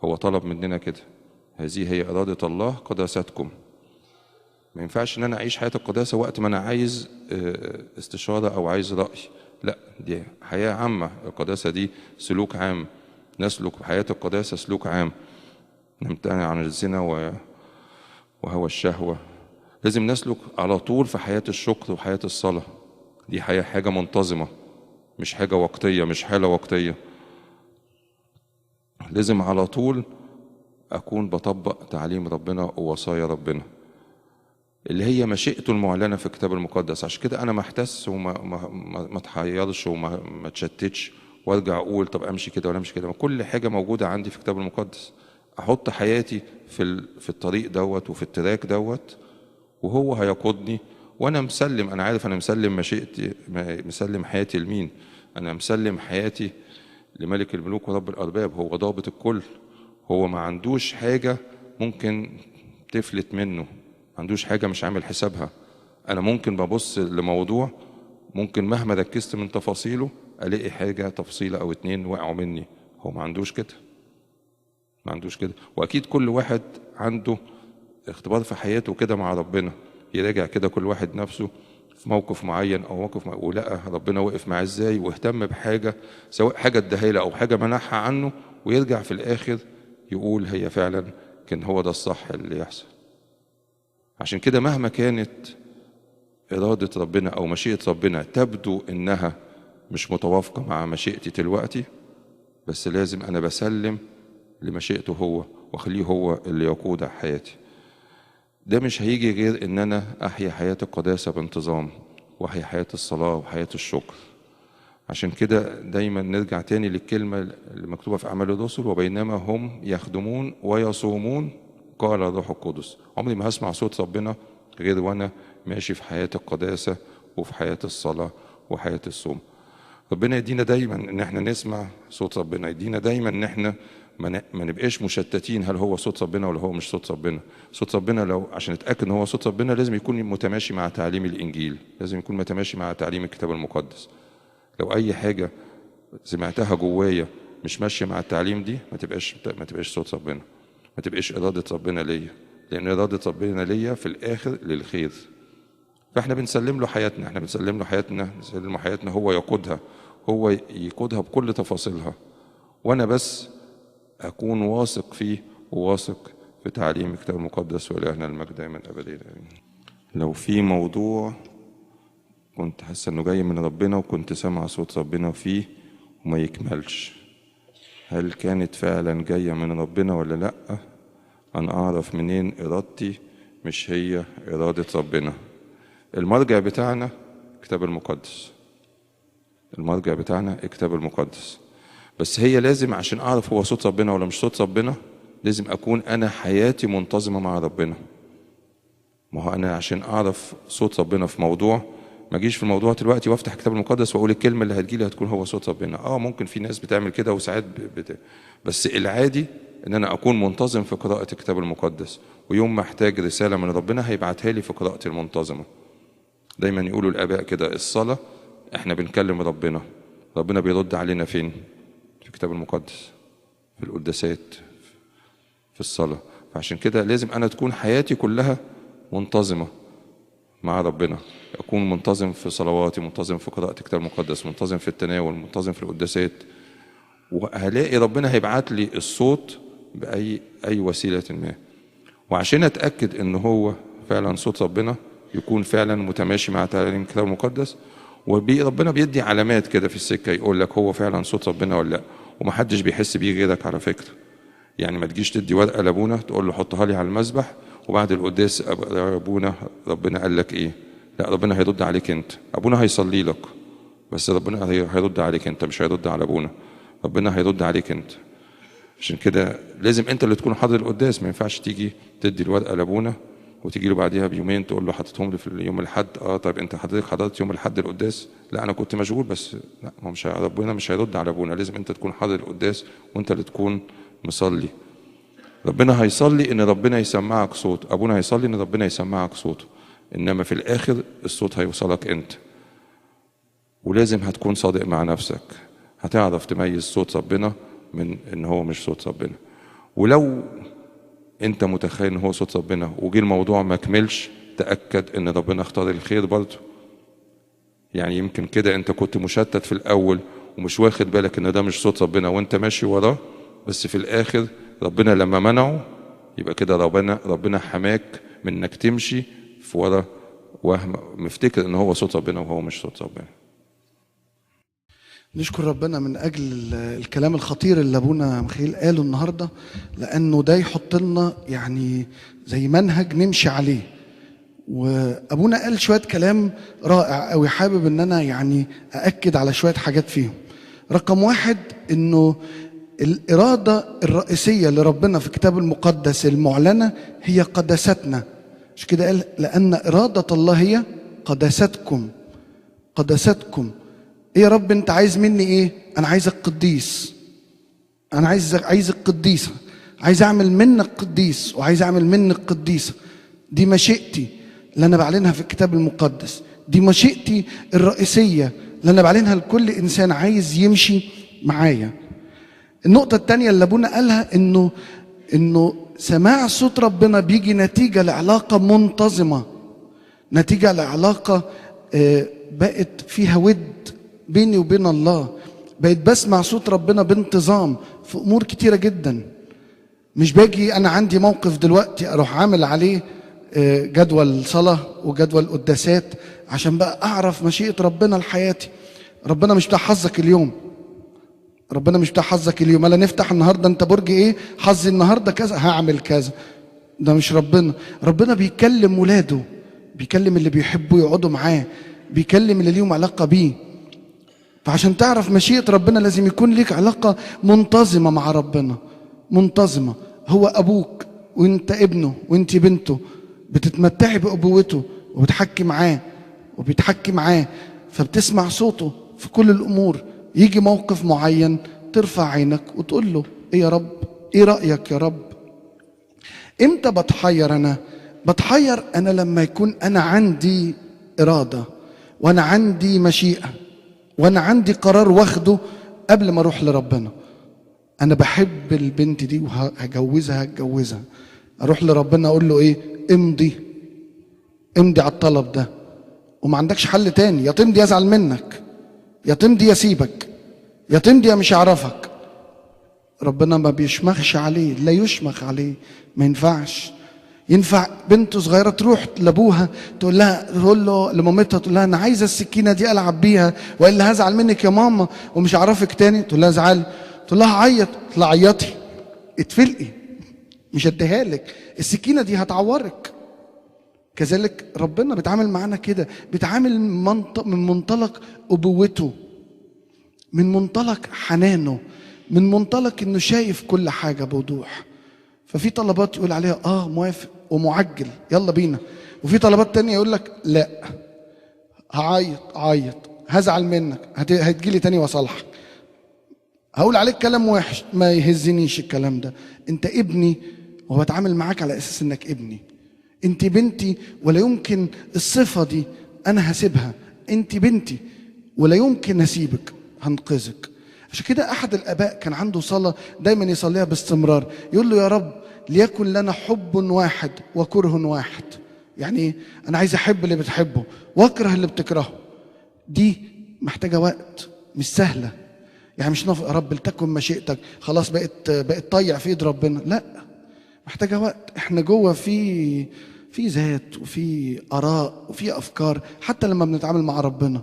هو طلب مننا كده، هذه هي إرادة الله قداستكم. ما ينفعش ان انا اعيش حياة القداسة وقت ما انا عايز استشارة او عايز رأي. لا، دي حياة عامة. القداسة دي سلوك عام، نسلك بحياة القداسة سلوك عام، نمتنع عن الزنا وهوى الشهوة. لازم نسلك على طول في حياة الشكر وحياة الصلاة. دي حاجة منتظمة، مش حاجة وقتية، مش حالة وقتية. لازم على طول أكون بطبق تعليم ربنا ووصايا ربنا اللي هي مشيئته المعلنة في الكتاب المقدس. عشان كده أنا ما احتس وما اتحيرش وما اتشتتش وارجع أقول طب أمشي كده ولا أمشي كده. كل حاجة موجودة عندي في الكتاب المقدس. أحط حياتي في الطريق دوت وفي التراك دوت، وهو هيقودني. وأنا مسلم، أنا عارف أنا مسلم مشيئتي، مسلم حياتي لمين؟ أنا مسلم حياتي لملك الملوك ورب الأرباب. هو ضابط الكل، هو ما عندوش حاجة ممكن تفلت منه، ما عندوش حاجة مش عامل حسابها. أنا ممكن ببص لموضوع، ممكن مهما ركزت من تفاصيله ألاقي حاجة تفصيلة أو 2 وقعوا مني. هو ما عندوش كده، ما عندوش كده. وأكيد كل واحد عنده اختبار في حياته كده مع ربنا، يراجع كده كل واحد نفسه في موقف معين أو موقف ولقى ربنا وقف معاه إزاي واهتم بحاجة، سواء حاجة اداها له أو حاجة منحها عنه، ويرجع في الآخر يقول هي فعلا كان هو ده الصح اللي يحصل. عشان كده مهما كانت إرادة ربنا أو مشيئة ربنا تبدو إنها مش متوافقة مع مشيئتي دلوقتي، بس لازم أنا بسلم لمشيئته هو وأخليه هو اللي يقود حياتي. ده مش هيجي غير إن أنا أحيا حياة القداسة بانتظام، وأحيا حياة الصلاة وحياة الشكر. عشان كده دايما نرجع تاني للكلمة اللي مكتوبة في أعمال الرسل: وبينما هم يخدمون ويصومون قال الروح القدس. عمري ما هسمع صوت ربنا غير وأنا ماشي في حياة القداسة وفي حياة الصلاة وحياة الصوم. ربنا يدينا دايما ان احنا نسمع صوت ربنا، يدينا دايما ان احنا ما نبقاش مشتتين هل هو صوت ربنا ولا هو مش صوت ربنا. صوت ربنا لو عشان نتاكد ان هو صوت ربنا لازم يكون متماشي مع تعليم الانجيل، لازم يكون متماشي مع تعليم الكتاب المقدس. لو اي حاجه سمعتها جوايا مش ماشيه مع التعليم دي ما تبقاش صوت ربنا، ما تبقاش اراده ربنا ليا، لان اراده ربنا ليا في الاخر للخير. فاحنا بنسلم له حياتنا، احنا بنسلم له حياتنا، نسلم له حياتنا، هو يقودها، هو يقودها بكل تفاصيلها، وانا بس اكون واثق فيه وواثق في تعليم الكتاب المقدس. ولهنا المجد دائما ابدا. لو في موضوع كنت حاسس انه جاي من ربنا وكنت سامع صوت ربنا فيه وما يكملش، هل كانت فعلا جايه من ربنا ولا لا؟ انا اعرف منين ارادتي مش هي اراده ربنا؟ المرجع بتاعنا الكتاب المقدس، المرجع بتاعنا الكتاب المقدس. بس هي لازم عشان اعرف هو صوت ربنا ولا مش صوت ربنا لازم اكون انا حياتي منتظمه مع ربنا. ما هو انا عشان اعرف صوت ربنا في موضوع ما اجيش في الموضوع دلوقتي وافتح الكتاب المقدس واقول الكلمه اللي هتجيلي هتكون هو صوت ربنا. ممكن في ناس بتعمل كده وساعات بس العادي ان انا اكون منتظم في قراءه الكتاب المقدس، ويوم ما احتاج رساله من ربنا هيبعتها لي في قراءتي المنتظمه. دايما يقولوا الآباء كده: الصلاة احنا بنكلم ربنا، ربنا بيرد علينا فين؟ في الكتاب المقدس، في القداسات، في الصلاة. فعشان كده لازم أنا تكون حياتي كلها منتظمة مع ربنا، أكون منتظم في صلواتي، منتظم في قراءة الكتاب المقدس، منتظم في التناول، منتظم في القداسات، وهلاقي ربنا هيبعت لي الصوت بأي وسيلة ما. وعشان أتأكد إن هو فعلا صوت ربنا يكون فعلا متماشي مع تعليم الكتاب المقدس، وربنا بيدي علامات كده في السكه يقول لك هو فعلا صوت ربنا ولا لا، ومحدش بيحس بيه غيرك على فكره. يعني ما تجيش تدي ورقه لابونا تقول له حطها لي على المذبح وبعد القداس ابونا ربنا قال لك ايه؟ لا، ربنا هيرد عليك انت. ابونا هيصلي لك بس ربنا هيرد عليك انت، مش هيرد على ابونا، ربنا هيرد عليك انت. عشان كده لازم انت اللي تكون حاضر القداس. ما ينفعش تيجي تدي الورقه لابونا وتيجي له بعديها بيومين تقول له حطيتهم لي في يوم الاحد. طيب انت حضرتك حضرت يوم الاحد القداس؟ لا انا كنت مشغول. بس لا، ما مش ربنا مش هيرد على ابونا، لازم انت تكون حاضر القداس وانت اللي تكون مصلي. ربنا هيصلي ان ربنا يسمعك صوت، ابونا هيصلي ان ربنا يسمعك صوته، انما في الاخر الصوت هيوصلك انت. ولازم هتكون صادق مع نفسك، هتعرف تميز صوت ربنا من ان هو مش صوت ربنا. ولو انت متخيل ان هو صوت ربنا وجي الموضوع ما كملش، تأكد ان ربنا اختار الخير برضه. يعني يمكن كده انت كنت مشتت في الاول ومش واخد بالك ان ده مش صوت ربنا وانت ماشي وراه، بس في الاخر ربنا لما منعه يبقى كده ربنا حماك من انك تمشي في ورا وهم مفتكر ان هو صوت ربنا وهو مش صوت ربنا. نشكر ربنا من اجل الكلام الخطير اللي ابونا مخيل قاله النهارده، لانه ده يحط لنا يعني زي منهج نمشي عليه. وابونا قال شويه كلام رائع قوي، حابب ان انا يعني ااكد على شويه حاجات فيهم. رقم واحد، انه الاراده الرئيسيه لربنا في الكتاب المقدس المعلنه هي قداستنا. مش كده قال لان اراده الله هي قداستكم. قداستكم ايه يا رب انت عايز مني ايه؟ انا عايزك قديس، انا عايزك قديسه، عايز اعمل منك قديس وعايز اعمل منك قديسه. دي مشيئتي اللي انا بعلنها في الكتاب المقدس، دي مشيئتي الرئيسيه اللي انا بعلنها لكل انسان عايز يمشي معايا. النقطه الثانيه اللي ابونا قالها انه سماع صوت ربنا بيجي نتيجه لعلاقه منتظمه، نتيجه لعلاقه بقت فيها ود بيني وبين الله. بقيت بسمع صوت ربنا بانتظام في امور كتيره جدا. مش باجي انا عندي موقف دلوقتي اروح عامل عليه جدول صلاه وجدول قداسات عشان بقى اعرف مشيئه ربنا لحياتي. ربنا مش بتاع حظك اليوم، ربنا مش بتاع حظك اليوم. الا نفتح النهارده انت برج ايه، حظي النهارده كذا هعمل كذا. ده مش ربنا. ربنا بيكلم ولاده، بيكلم اللي بيحبوا يقعدوا معاه، بيكلم اللي ليهم علاقه بيه. فعشان تعرف مشيئة ربنا لازم يكون ليك علاقة منتظمة مع ربنا، منتظمة. هو أبوك وانت ابنه وانت بنته، بتتمتعي بأبوته وبتحكي معاه وبيتحكي معاه، فبتسمع صوته في كل الأمور. يجي موقف معين ترفع عينك وتقول له ايه يا رب، ايه رأيك يا رب. امتى بتحير انا؟ بتحير انا لما يكون انا عندي إرادة وانا عندي مشيئة وانا عندي قرار واخده قبل ما اروح لربنا. انا بحب البنت دي وهجوزها، اروح لربنا اقول له ايه؟ امضي على الطلب ده، وما عندكش حل تاني. يا تمضي يزعل منك، يا تمضي يسيبك، يا تمضي يا مش هعرفك. ربنا ما بيشمخش عليه، لا يشمخ عليه، ما ينفعش. ينفع بنت صغيره تروح لابوها تقول له لمامتها، تقول لها انا عايزه السكينه دي العب بيها والا هزعل منك يا ماما ومش هعرفك تاني. تقول لها ازعلي، تقول لها عيط، تقول لها عيطي، اتفلقي، مش اديها لك، السكينه دي هتعورك. كذلك ربنا بيتعامل معانا كده، بيتعامل من منطلق ابوته، من منطلق حنانه، من منطلق انه شايف كل حاجه بوضوح. ففي طلبات يقول عليها موافق ومعجل يلا بينا، وفي طلبات تانية يقول لك لا، هعيط، هزعل منك، هتجيلي تاني واصالحك، هقول عليك كلام وحش، ما يهزنيش الكلام ده. انت ابني وبتعامل معاك على اساس انك ابني، انت بنتي ولا يمكن الصفة دي انا هسيبها. انت بنتي ولا يمكن اسيبك، هنقذك. عشان كده احد الاباء كان عنده صلاة دايما يصليها باستمرار، يقول له يا رب ليكن لنا حب واحد وكره واحد. يعني ايه؟ انا عايز احب اللي بتحبه واكره اللي بتكرهه. دي محتاجة وقت، مش سهلة. يعني مش نافق يا رب لتكن مشيئتك خلاص بقت طيع في ايد ربنا، لا، محتاجة وقت. احنا جوه في ذات وفي اراء وفي افكار حتى لما بنتعامل مع ربنا،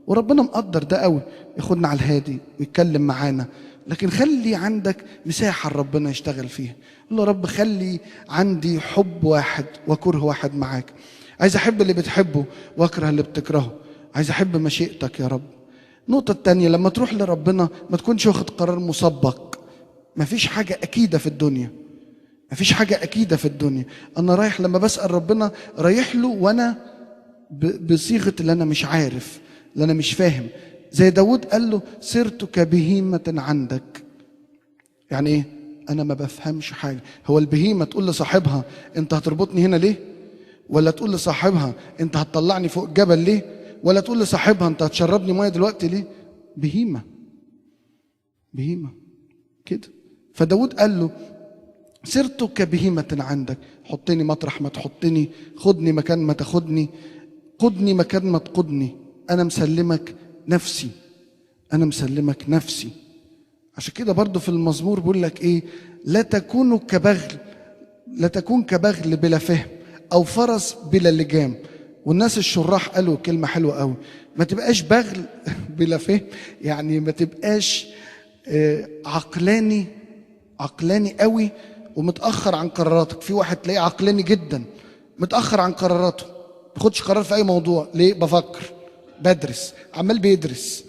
وربنا مقدر ده قوي، ياخدنا على الهادي ويتكلم معانا. لكن خلي عندك مساحة ربنا يشتغل فيها. قول له رب خلي عندي حب واحد وكره واحد معاك. عايز احب اللي بتحبه واكره اللي بتكرهه. عايز احب مشيئتك يا رب. النقطة التانية، لما تروح لربنا ما تكونش واخد قرار مسبق. مفيش حاجة أكيدة في الدنيا، مفيش حاجة أكيدة في الدنيا. أنا رايح لما بسأل ربنا رايح له وأنا بصيغة اللي أنا مش عارف، اللي أنا مش فاهم. زي داود قال له صرت كبهيمة عندك. يعني إيه؟ انا ما بفهمش حاجه. هو البهيمه تقول لصاحبها انت هتربطني هنا ليه؟ ولا تقول لصاحبها انت هتطلعني فوق الجبل ليه؟ ولا تقول لصاحبها انت هتشربني ميه دلوقتي ليه؟ بهيمه كده. فداود قال له صرت كبهيمة عندك، حطني مطرح ما تحطني، خدني مكان ما تاخدني، قدني مكان ما تقودني، انا مسلمك نفسي. عشان كده برضو في المزمور بيقول لك ايه؟ لا تكون كبغل بلا فهم او فرس بلا لجام. والناس الشراح قالوا كلمة حلوة قوي، ما تبقاش بغل بلا فهم، يعني ما تبقاش عقلاني قوي ومتأخر عن قراراتك. في واحد تلاقيه عقلاني جدا متأخر عن قراراته، ما بياخدش قرار في اي موضوع. ليه؟ بفكر، بدرس، عمال بيدرس.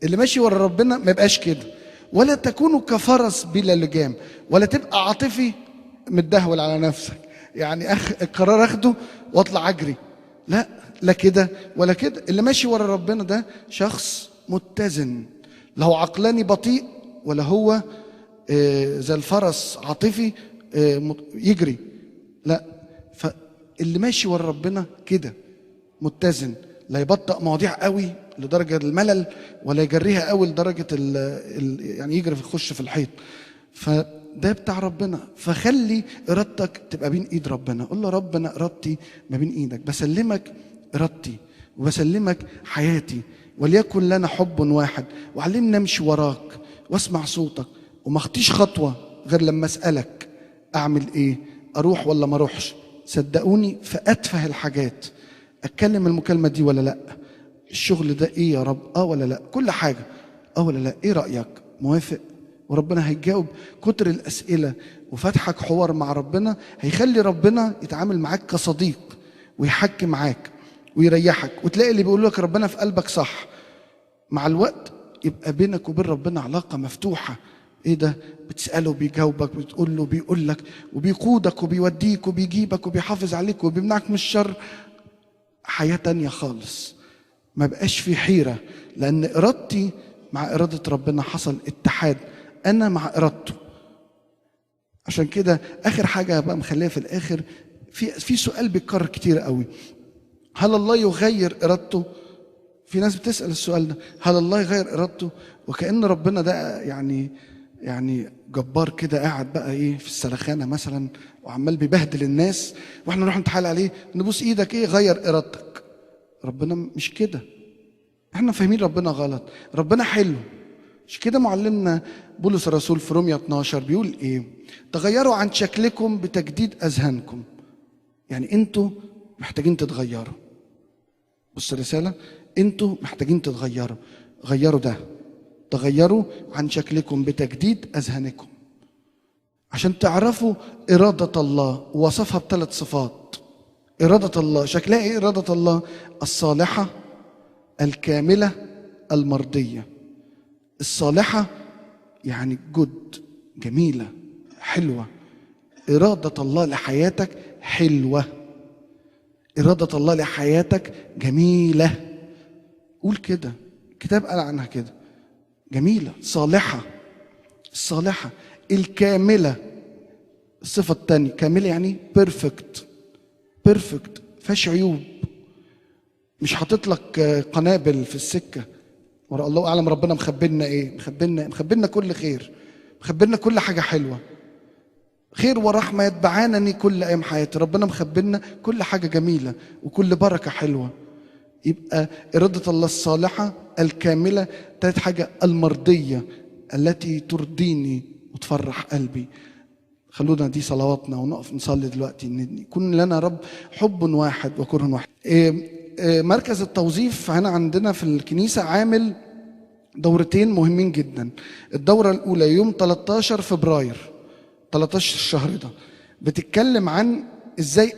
اللي ماشي ورا ربنا ما يبقاش كده. ولا تكونوا كفرس بلا لجام، ولا تبقى عاطفي متدهول على نفسك، يعني القرار اخده واطلع اجري. لا كده ولا كده. اللي ماشي ورا ربنا ده شخص متزن، لا هو عقلاني بطيء ولا هو زي الفرس عاطفي يجري. لا، فاللي ماشي ورا ربنا كده متزن، لا يبطأ مواضيع قوي لدرجة الملل، ولا يجريها قوي لدرجة يعني يجري يخش في الحيط. فده بتاع ربنا. فخلي إرادتك تبقى بين إيد ربنا. قول له رب أنا إرادتي ما بين إيدك، بسلمك إرادتي وبسلمك حياتي، وليكن لنا حب واحد، وعلمنا امشي وراك واسمع صوتك، وما اخطيش خطوة غير لما أسألك أعمل إيه، أروح ولا ما أروحش. صدقوني في أتفه الحاجات، أتكلم المكالمة دي ولا لأ، الشغل ده إيه يا رب، ولا لأ، كل حاجة ولا لأ، إيه رأيك، موافق؟ وربنا هيجاوب. كتر الأسئلة وفتحك حوار مع ربنا هيخلي ربنا يتعامل معاك كصديق، ويحكي معاك ويريحك، وتلاقي اللي بيقول لك ربنا في قلبك صح. مع الوقت يبقى بينك وبين ربنا علاقة مفتوحة. ايه ده؟ بتسأله بيجاوبك، بتقول له بيقول لك، وبيقودك وبيوديك وبيجيبك وبيحافظ عليك وبيمنعك من الشر. حياة تانية خالص، ما بقاش في حيرة، لأن إرادتي مع إرادة ربنا حصل اتحاد، أنا مع إرادته. عشان كده آخر حاجة بقى مخليها في الآخر، في سؤال بيتكرر كتير قوي: هل الله يغير إرادته؟ في ناس بتسأل السؤال ده، هل الله يغير إرادته؟ وكأن ربنا ده يعني جبار كده، قاعد بقى ايه في السلخانه مثلا وعمال بيبهدل الناس، واحنا نروح نتحايل عليه نبوس ايدك ايه غير ارادتك. ربنا مش كده، احنا فاهمين ربنا غلط. ربنا حلو. مش كده معلمنا بولس الرسول في رومية 12 بيقول ايه؟ تغيروا عن شكلكم بتجديد اذهانكم. يعني انتوا محتاجين تتغيروا. بص الرساله، انتوا محتاجين تتغيروا. غيروا ده، تغيروا عن شكلكم بتجديد أذهانكم، عشان تعرفوا إرادة الله. ووصفها ب3 صفات. إرادة الله شكلها إيه؟ إرادة الله الصالحة الكاملة المرضية. الصالحة يعني جود، جميلة، حلوة. إرادة الله لحياتك حلوة، إرادة الله لحياتك جميلة. قول كده، الكتاب قال عنها كده، جميلة، صالحة. الصالحة الكاملة. الصفة الثانية كاملة يعني بيرفكت، فيهاش عيوب. مش حاطط لك قنابل في السكة ورا. الله أعلم ربنا مخبلنا إيه؟ مخبلنا كل خير، مخبلنا كل حاجة حلوة، خير ورحمة يتبعانني كل أيام حياتي. ربنا مخبلنا كل حاجة جميلة وكل بركة حلوة. يبقى إرادة الله الصالحة الكاملة. 3 حاجة المرضية التي ترضيني وتفرح قلبي. خلونا دي صلواتنا ونقف نصلي دلوقتي ان يكون لنا رب حب واحد وكره واحد. مركز التوظيف هنا عندنا في الكنيسة عامل دورتين مهمين جدا. الدورة الأولى يوم 13 فبراير، 13 الشهر ده، بتتكلم عن ازاي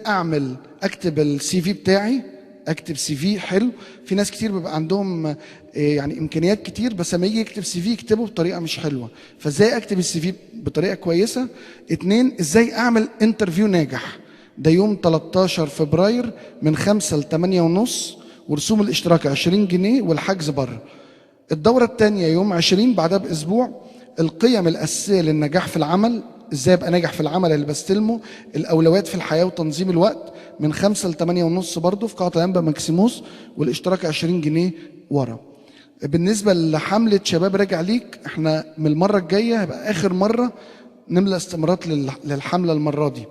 اكتب السي في بتاعي، اكتب سي في حلو. في ناس كتير بيبقى عندهم يعني امكانيات كتير، بس لما يجي يكتب سي في يكتبه بطريقه مش حلوه. فازاي اكتب السي في بطريقه كويسه. 2 ازاي اعمل انترفيو ناجح. ده يوم 13 فبراير من 5 ل 8:30، ورسوم الاشتراك 20 جنيه والحجز بره. الدوره الثانيه يوم 20 بعدها باسبوع، القيم الاساسيه للنجاح في العمل ازاي ابقى ناجح في العمل اللي بستلمه، الاولويات في الحياه وتنظيم الوقت، من 5 ل 8:30 برضه في قاعه الانبا ماكسيموس، والاشتراك 20 جنيه ورا. بالنسبه لحمله شباب راجع ليك، احنا من المره الجايه هيبقى اخر مره نملى استمارات للحمله المره دي.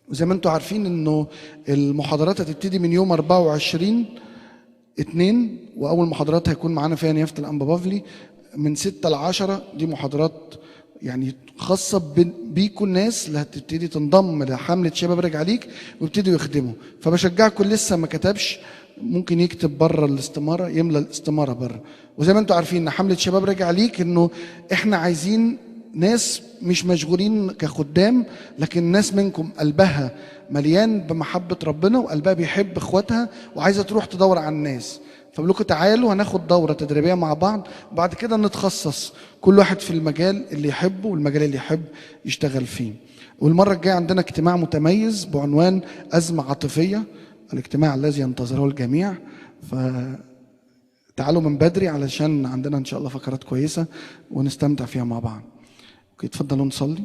وزي ما انتم عارفين انه المحاضرات هتبتدي من يوم 24/2، واول محاضرات هيكون معانا فيها نيافه الانبا بافلي من 6 ل 10. دي محاضرات يعني خاصه بيكم الناس اللي هتبتدي تنضم لحمله شباب راجع ليك ويبتدوا يخدموا. فبشجعكم لسه ما كتبش ممكن يكتب بره الاستماره، يملى الاستماره بره. وزي ما انتم عارفين ان حمله شباب راجع ليك انه احنا عايزين ناس مش مشغولين كخدام، لكن ناس منكم قلبها مليان بمحبه ربنا وقلبها بيحب اخواتها وعايزه تروح تدور على الناس. فبقول لكم تعالوا هناخد دوره تدريبيه مع بعض، وبعد كده نتخصص كل واحد في المجال اللي يحبه والمجال اللي يحب يشتغل فيه. والمره الجايه عندنا اجتماع متميز بعنوان ازمه عاطفيه، الاجتماع الذي ينتظره الجميع. فتعالوا من بدري علشان عندنا ان شاء الله فقرات كويسه ونستمتع فيها مع بعض. اوكي، اتفضلوا نصلي.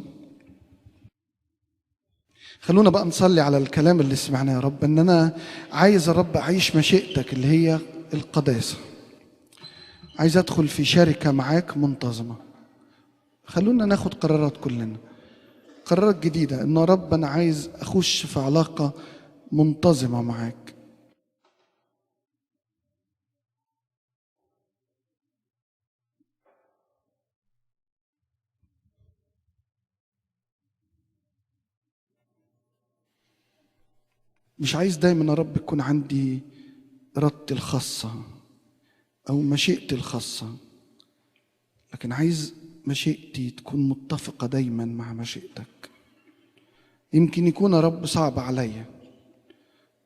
خلونا بقى نصلي على الكلام اللي سمعناه يا رب، ان انا عايز يا رب اعيش مشيئتك اللي هي القداسه. عايز ادخل في شركه معاك منتظمه. خلونا ناخد قرارات كلنا، قرارات جديده، ان يا رب انا عايز اخش في علاقه منتظمه معاك. مش عايز دايما يا رب يكون عندي إرادتي الخاصة أو مشيئتي الخاصة، لكن عايز مشيئتي تكون متفقة دايما مع مشيئتك. يمكن يكون يا رب صعب عليا،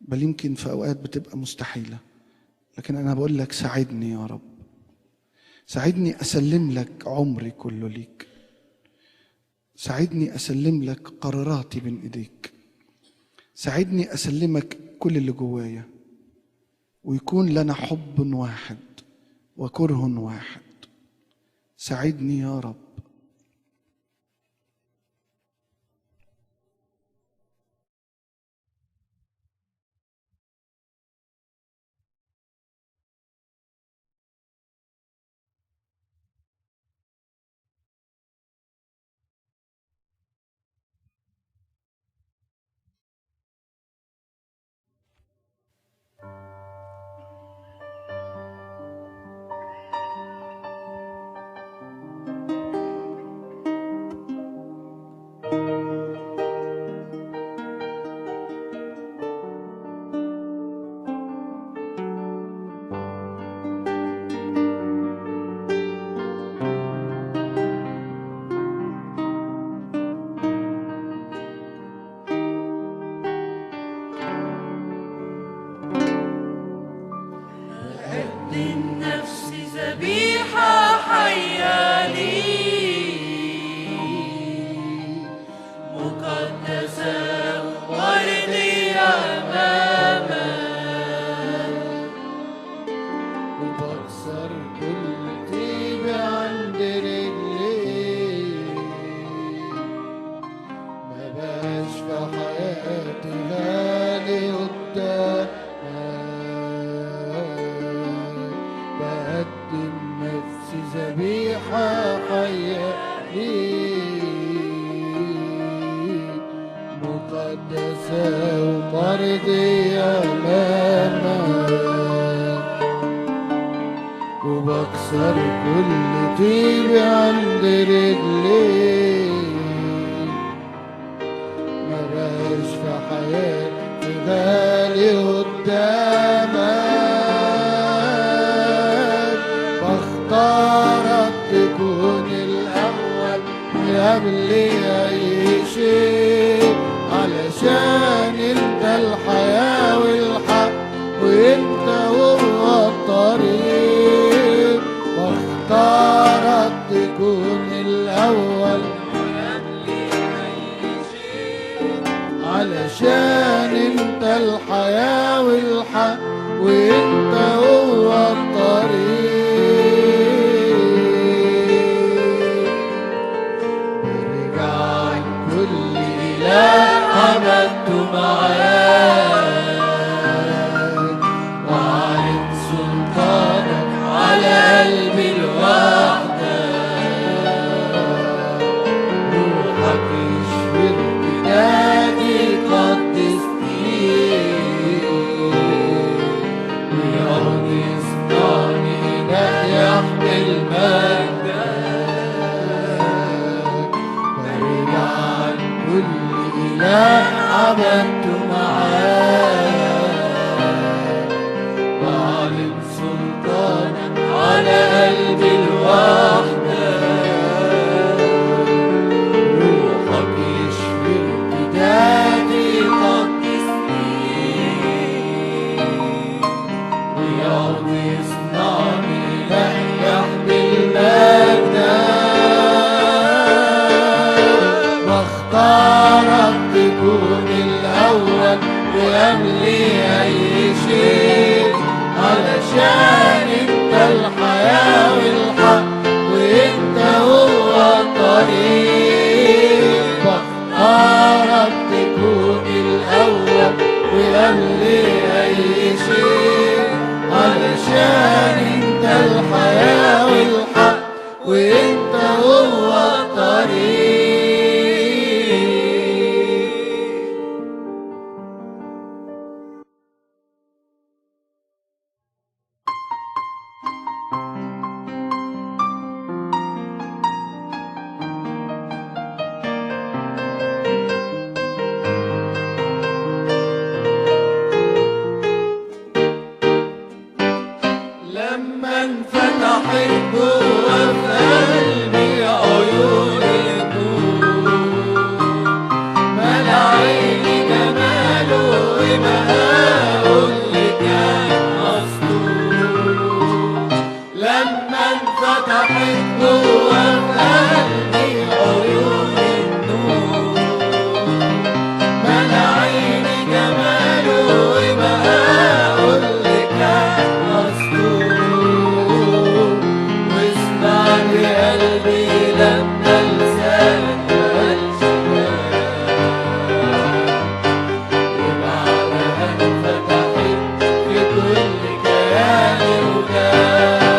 بل يمكن في أوقات بتبقى مستحيلة، لكن أنا بقول لك ساعدني يا رب، ساعدني أسلم لك عمري كله ليك، ساعدني أسلم لك قراراتي بين إيديك، ساعدني أسلمك كل اللي جوايا، ويكون لنا حب واحد وكره واحد. ساعدني يا رب. قدم نفسي ذبيحة حية ليك، مقدسة وردية أمامك، وبكسر كل طيب عند رجليك، ما بقاش في حياتي غالي قدامك، بقدم نفسي ذبيحة حية ليك، مقدسة ومرضية أمامك، وبكسر كل طيب عند رجليك، ما بقاش في حياتي غالي قدامك، بختارك تكون الأول قبل أي شيء، علشان انت الحياة والحق وانت هو الطريق، واختارك تكون الأول علشان انت الحياة والحق وانت هو الطريق. برجع عبدت معاك وأعلن سلطانك على قلبي لوحدك. روحك يشفي ارتدادي يقدسني ويرضي يصنعني إنك يحمل مجدك. برجع عن كل إله عبدت معاك وأعلن سلطانك على قلبي لوحدك. روحك يشفي ارتدادي يقدسني ويقضي يصنعني إله يحمل مجدك. واختارك تكون الأول وقبلي أي شيء علشان انت الحياة والحق وانت هو الطريق. بختارك تكون الأول وقبلي أي شيء علشان انت الحياة والحق وانت هو الطريق. لما انفتحت جوا في قلبي عيون النور ملا عيني جماله وبهاءه اللي كان مسطور. لما انفتحت جوا في قلبي عيون النور ملا عيني جماله وبهاءه اللي كان مسطور. واسمع لقلبي لما لسانك مقالش وبعدها انفتحت في كل كياني وجاه.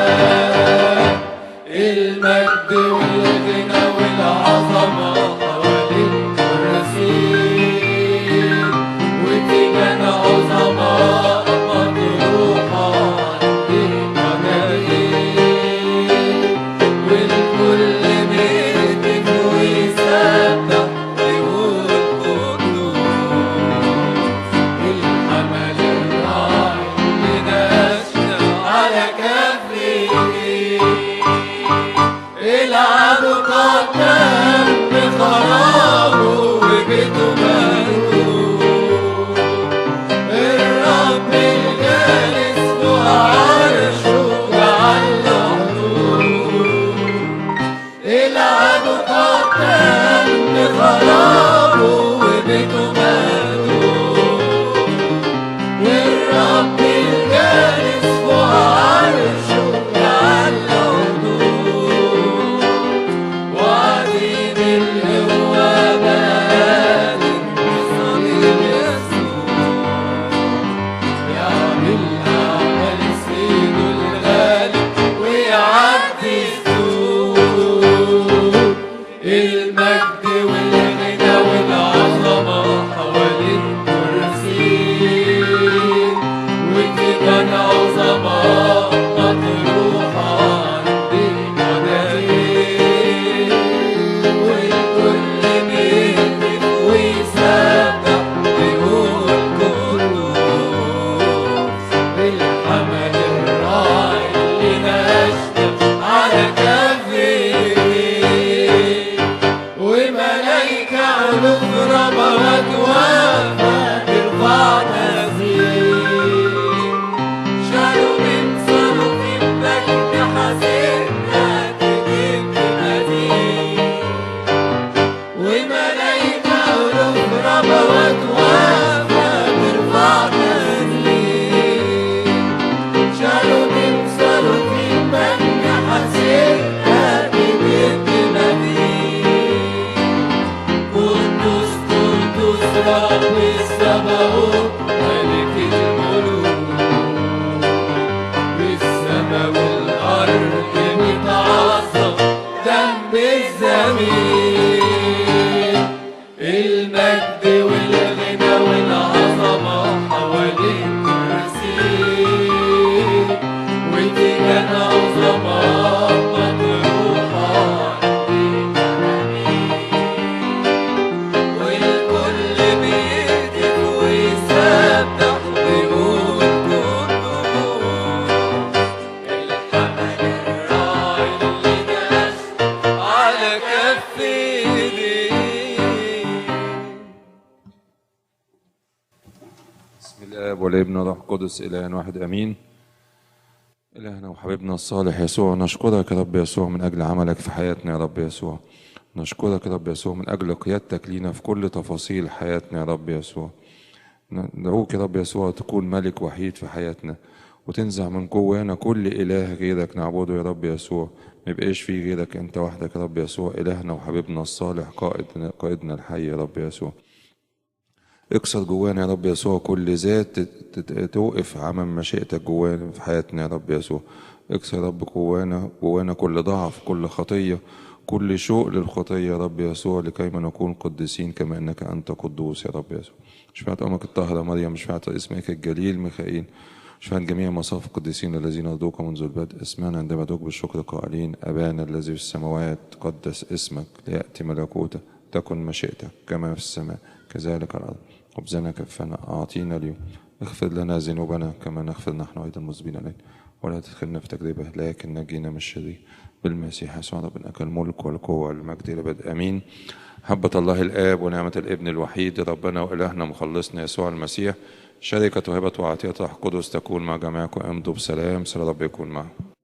المجد والغنى والعظمة حوالين كراسيك وتيجان عظماء مطروحة عندك مجاليك. والكل بيهتف ويسبح ويقول قدوس. الحمل الراعي اللي نشأ على كفي العدو قدام بخرابه وبيته مهدود. الرب الجالس فوق عرشه جعل له حدود. العدو قدام بخرابه وبيته مهدود. والرب الجالس فوق عرشه جعل له حدود. وعديد القوة بقادر بصليب يسوع يعمل أعمال سيده الغالب ويعدي السور. المجد والغنى السبعون ملك الملوك والسما والأرض متعظم دم الزمين المجد والغنى والعظمة حوالين كرسي ودي كان عظمة مطروحة عندنا والكل بيهتف ويسبح ويقول الحمل الراعي اللي جلس على كف ايديه. بسم الله والابن والروح القدس إله واحد امين. إلهنا وحبيبنا الصالح يسوع، نشكرك يا رب يسوع من أجل عملك في حياتنا يا رب يسوع. نشكرك يا رب يسوع من أجل قيادتك لينا في كل تفاصيل حياتنا يا رب يسوع. ندعوك يا رب يسوع تكون ملك وحيد في حياتنا، وتنزع من جوانا كل إله غيرك نعبده يا رب يسوع. ما يبقاش فيه غيرك أنت وحدك يا رب يسوع، إلهنا وحبيبنا الصالح قائدنا الحي يا رب يسوع. اكسر جوانا يا رب يسوع كل ذات توقف عمل مشيئتك جوانا في حياتنا يا رب يسوع. اكسر يا رب جوانا كل ضعف، كل خطية، كل شوق للخطية يا رب يسوع، لكيما نكون قديسين كما انك انت قدوس يا رب يسوع. شفعت امك الطاهرة مريم، شفعت اسمك الجليل ميخائيل، شفعت جميع مصاف القديسين الذين رضوك منذ البدء. اسمعنا عندما ندعوك بالشكر قائلين: ابانا الذي في السماوات قدس اسمك، ليأتي ملكوتك، تكن مشيئتك كما في السماء كذلك على الارض. خبزنا كفنا أعطينا اليوم، اغفر لنا ذنوبنا كما نغفر نحن أيضا المذنبين إلينا، ولا تدخلنا في تجربة لكن نجينا من الشرير بالمسيح يسوع ربنا، لك الملك والقوة والمجد إلى الأبد آمين. محبة الله الآب ونعمة الابن الوحيد ربنا وإلهنا مخلصنا يسوع المسيح، شركة وهبة وعطية روح القدس تكون مع جميعكم. امضوا بسلام. سلام رب يكون معكم.